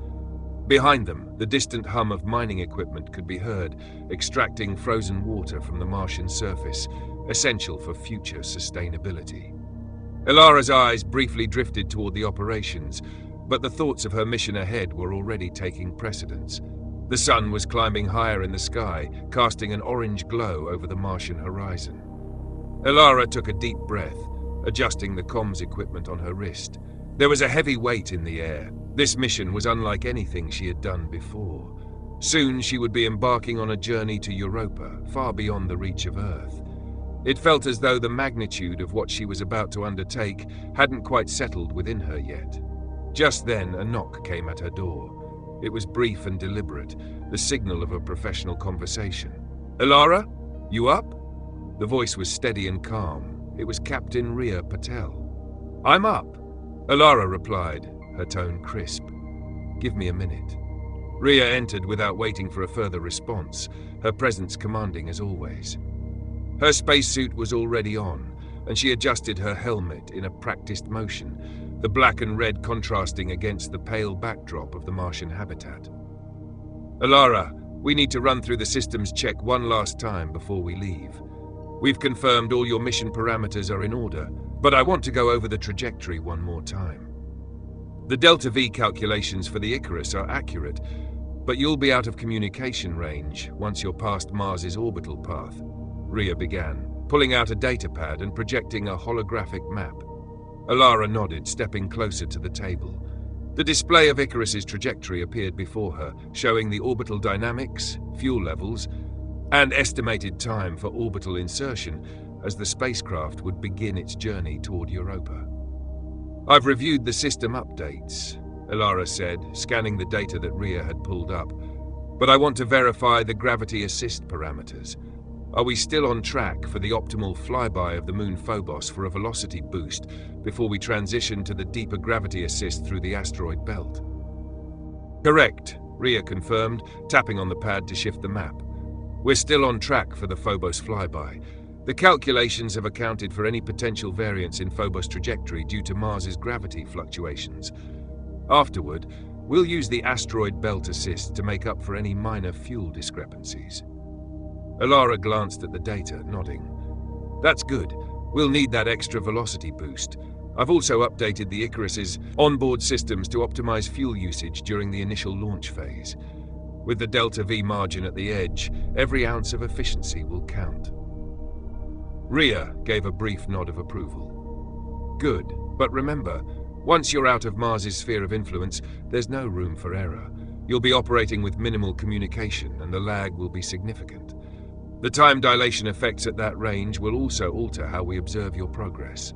Behind them, the distant hum of mining equipment could be heard, extracting frozen water from the Martian surface, essential for future sustainability. Elara's eyes briefly drifted toward the operations, but the thoughts of her mission ahead were already taking precedence. The sun was climbing higher in the sky, casting an orange glow over the Martian horizon. Elara took a deep breath, adjusting the comms equipment on her wrist. There was a heavy weight in the air. This mission was unlike anything she had done before. Soon she would be embarking on a journey to Europa, far beyond the reach of Earth. It felt as though the magnitude of what she was about to undertake hadn't quite settled within her yet. Just then, a knock came at her door. It was brief and deliberate, the signal of a professional conversation. "Elara, you up?" The voice was steady and calm. It was Captain Ria Patel. "I'm up," Elara replied, her tone crisp. "Give me a minute." Ria entered without waiting for a further response, her presence commanding as always. Her spacesuit was already on, and she adjusted her helmet in a practiced motion, the black and red contrasting against the pale backdrop of the Martian habitat. "Elara, we need to run through the systems check one last time before we leave. We've confirmed all your mission parameters are in order, but I want to go over the trajectory one more time. The Delta-V calculations for the Icarus are accurate, but you'll be out of communication range once you're past Mars's orbital path," Ria began, pulling out a datapad and projecting a holographic map. Elara nodded, stepping closer to the table. The display of Icarus's trajectory appeared before her, showing the orbital dynamics, fuel levels, and estimated time for orbital insertion as the spacecraft would begin its journey toward Europa. "I've reviewed the system updates," Elara said, scanning the data that Ria had pulled up, "but I want to verify the gravity assist parameters. Are we still on track for the optimal flyby of the moon Phobos for a velocity boost before we transition to the deeper gravity assist through the asteroid belt?" "Correct," Ria confirmed, tapping on the pad to shift the map. "We're still on track for the Phobos flyby. The calculations have accounted for any potential variance in Phobos' trajectory due to Mars's gravity fluctuations. Afterward, we'll use the asteroid belt assist to make up for any minor fuel discrepancies." Elara glanced at the data, nodding. "That's good. We'll need that extra velocity boost. I've also updated the Icarus's onboard systems to optimize fuel usage during the initial launch phase. With the Delta-V margin at the edge, every ounce of efficiency will count." Ria gave a brief nod of approval. "Good, but remember, once you're out of Mars's sphere of influence, there's no room for error. You'll be operating with minimal communication, and the lag will be significant. The time dilation effects at that range will also alter how we observe your progress."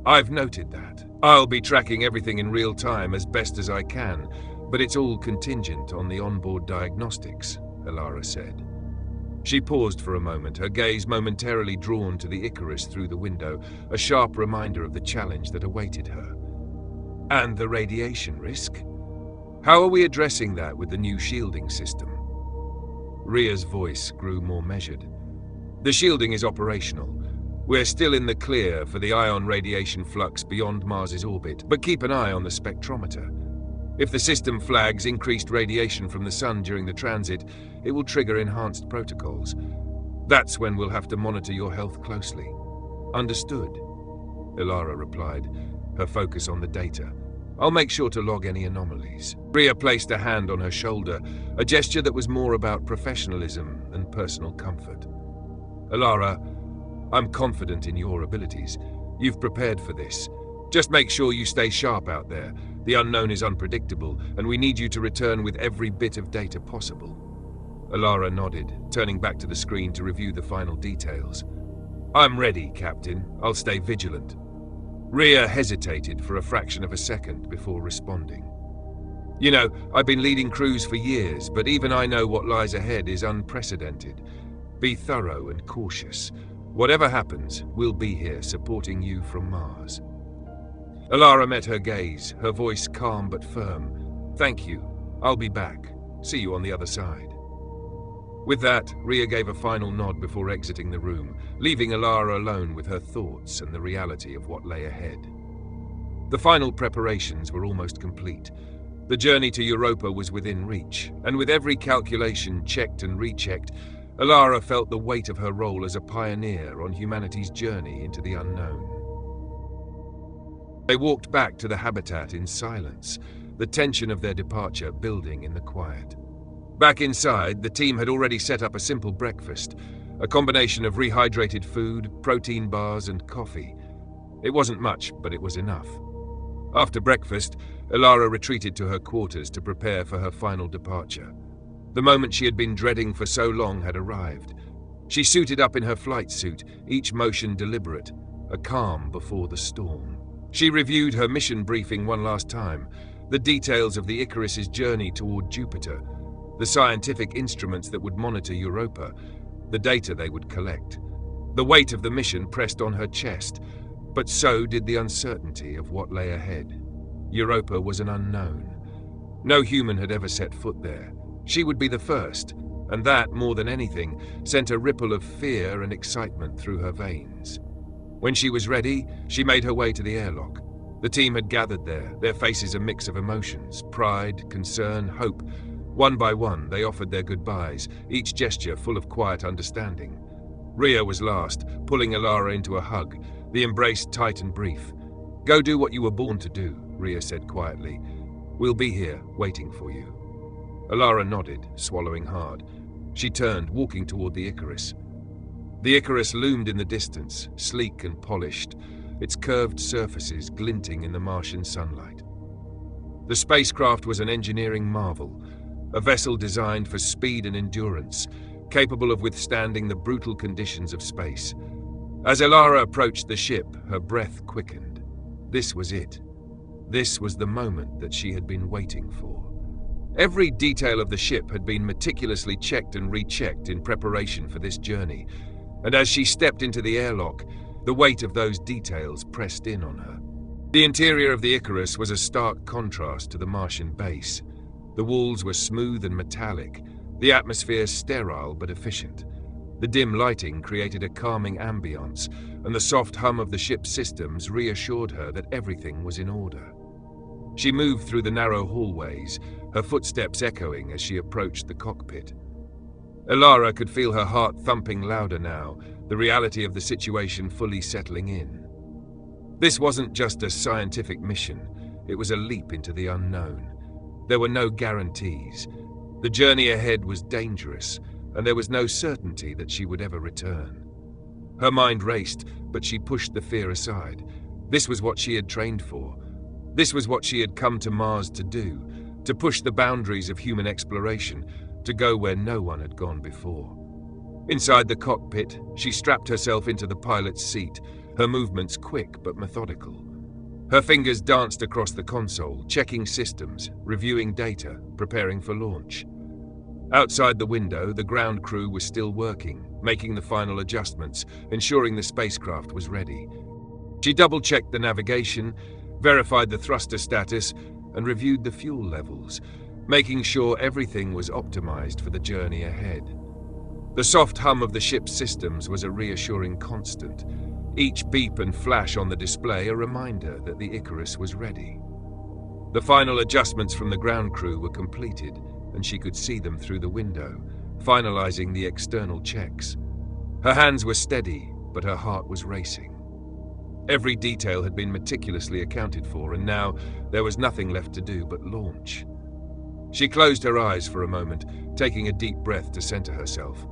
"I've noted that. I'll be tracking everything in real time as best as I can, but it's all contingent on the onboard diagnostics," Elara said. She paused for a moment, her gaze momentarily drawn to the Icarus through the window, a sharp reminder of the challenge that awaited her. "And the radiation risk? How are we addressing that with the new shielding system?" Ria's voice grew more measured. "The shielding is operational. We're still in the clear for the ion radiation flux beyond Mars's orbit, but keep an eye on the spectrometer. If the system flags increased radiation from the sun during the transit, it will trigger enhanced protocols. That's when we'll have to monitor your health closely." "Understood," Elara replied, her focus on the data. "I'll make sure to log any anomalies." Ria placed a hand on her shoulder, a gesture that was more about professionalism than personal comfort. "Elara, I'm confident in your abilities. You've prepared for this. Just make sure you stay sharp out there. The unknown is unpredictable, and we need you to return with every bit of data possible." Elara nodded, turning back to the screen to review the final details. "I'm ready, Captain. I'll stay vigilant." Ria hesitated for a fraction of a second before responding. "You know, I've been leading crews for years, but even I know what lies ahead is unprecedented. Be thorough and cautious. Whatever happens, we'll be here supporting you from Mars." Elara met her gaze, her voice calm but firm. "Thank you. I'll be back. See you on the other side." With that, Rhea gave a final nod before exiting the room, leaving Elara alone with her thoughts and the reality of what lay ahead. The final preparations were almost complete. The journey to Europa was within reach, and with every calculation checked and rechecked, Elara felt the weight of her role as a pioneer on humanity's journey into the unknown. They walked back to the habitat in silence, the tension of their departure building in the quiet. Back inside, the team had already set up a simple breakfast, a combination of rehydrated food, protein bars, and coffee. It wasn't much, but it was enough. After breakfast, Elara retreated to her quarters to prepare for her final departure. The moment she had been dreading for so long had arrived. She suited up in her flight suit, each motion deliberate, a calm before the storm. She reviewed her mission briefing one last time, the details of the Icarus's journey toward Jupiter, the scientific instruments that would monitor Europa, the data they would collect. The weight of the mission pressed on her chest, but so did the uncertainty of what lay ahead. Europa was an unknown. No human had ever set foot there. She would be the first, and that, more than anything, sent a ripple of fear and excitement through her veins. When she was ready, she made her way to the airlock. The team had gathered there, their faces a mix of emotions, pride, concern, hope. One by one, they offered their goodbyes, each gesture full of quiet understanding. Rhea was last, pulling Elara into a hug, the embrace tight and brief. "Go do what you were born to do," Rhea said quietly. "We'll be here, waiting for you." Elara nodded, swallowing hard. She turned, walking toward the Icarus. The Icarus loomed in the distance, sleek and polished, its curved surfaces glinting in the Martian sunlight. The spacecraft was an engineering marvel, a vessel designed for speed and endurance, capable of withstanding the brutal conditions of space. As Elara approached the ship, her breath quickened. This was it. This was the moment that she had been waiting for. Every detail of the ship had been meticulously checked and rechecked in preparation for this journey, and as she stepped into the airlock, the weight of those details pressed in on her. The interior of the Icarus was a stark contrast to the Martian base. The walls were smooth and metallic, the atmosphere sterile but efficient. The dim lighting created a calming ambience, and the soft hum of the ship's systems reassured her that everything was in order. She moved through the narrow hallways, her footsteps echoing as she approached the cockpit. Elara could feel her heart thumping louder now, the reality of the situation fully settling in. This wasn't just a scientific mission, it was a leap into the unknown. There were no guarantees. The journey ahead was dangerous, and there was no certainty that she would ever return. Her mind raced, but she pushed the fear aside. This was what she had trained for. This was what she had come to Mars to do, to push the boundaries of human exploration, to go where no one had gone before. Inside the cockpit, she strapped herself into the pilot's seat, her movements quick but methodical. Her fingers danced across the console, checking systems, reviewing data, preparing for launch. Outside the window, the ground crew was still working, making the final adjustments, ensuring the spacecraft was ready. She double-checked the navigation, verified the thruster status, and reviewed the fuel levels, making sure everything was optimized for the journey ahead. The soft hum of the ship's systems was a reassuring constant, each beep and flash on the display a reminder that the Icarus was ready. The final adjustments from the ground crew were completed, and she could see them through the window, finalizing the external checks. Her hands were steady, but her heart was racing. Every detail had been meticulously accounted for, and now there was nothing left to do but launch. She closed her eyes for a moment, taking a deep breath to center herself.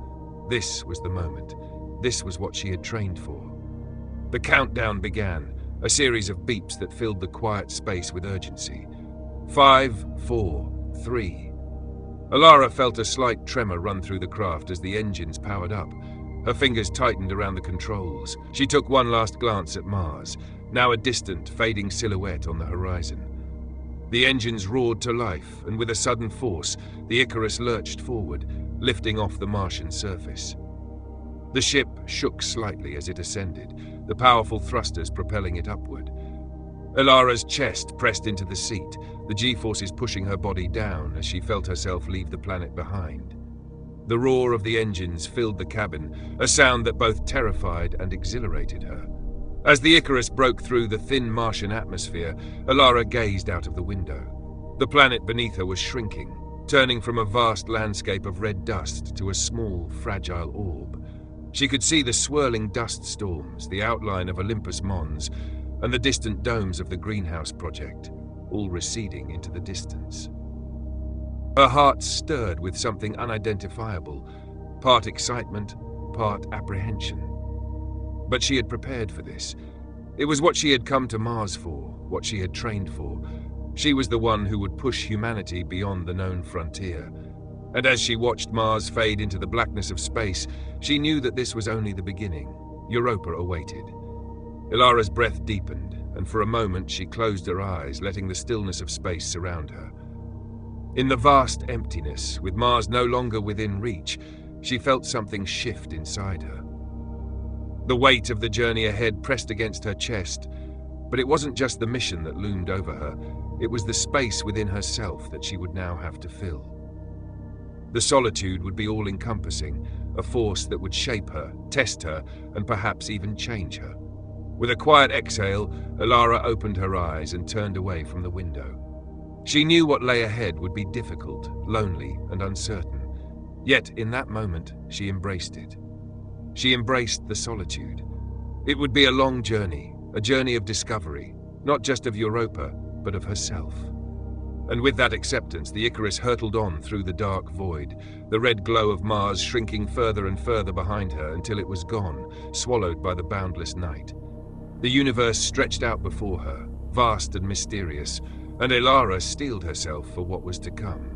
This was the moment. This was what she had trained for. The countdown began, a series of beeps that filled the quiet space with urgency. 5, 4, 3. Elara felt a slight tremor run through the craft as the engines powered up. Her fingers tightened around the controls. She took one last glance at Mars, now a distant, fading silhouette on the horizon. The engines roared to life, and with a sudden force, the Icarus lurched forward, lifting off the Martian surface. The ship shook slightly as it ascended, the powerful thrusters propelling it upward. Elara's chest pressed into the seat, the G-forces pushing her body down as she felt herself leave the planet behind. The roar of the engines filled the cabin, a sound that both terrified and exhilarated her. As the Icarus broke through the thin Martian atmosphere, Elara gazed out of the window. The planet beneath her was shrinking, turning from a vast landscape of red dust to a small, fragile orb. She could see the swirling dust storms, the outline of Olympus Mons, and the distant domes of the greenhouse project, all receding into the distance. Her heart stirred with something unidentifiable, part excitement, part apprehension. But she had prepared for this. It was what she had come to Mars for, what she had trained for. She was the one who would push humanity beyond the known frontier. And as she watched Mars fade into the blackness of space, she knew that this was only the beginning. Europa awaited. Elara's breath deepened, and for a moment she closed her eyes, letting the stillness of space surround her. In the vast emptiness, with Mars no longer within reach, she felt something shift inside her. The weight of the journey ahead pressed against her chest, but it wasn't just the mission that loomed over her, it was the space within herself that she would now have to fill. The solitude would be all-encompassing, a force that would shape her, test her, and perhaps even change her. With a quiet exhale, Elara opened her eyes and turned away from the window. She knew what lay ahead would be difficult, lonely, and uncertain. Yet, in that moment, she embraced it. She embraced the solitude. It would be a long journey, a journey of discovery, not just of Europa, but of herself. And with that acceptance, the Icarus hurtled on through the dark void, the red glow of Mars shrinking further and further behind her until it was gone, swallowed by the boundless night. The universe stretched out before her, vast and mysterious, and Elara steeled herself for what was to come.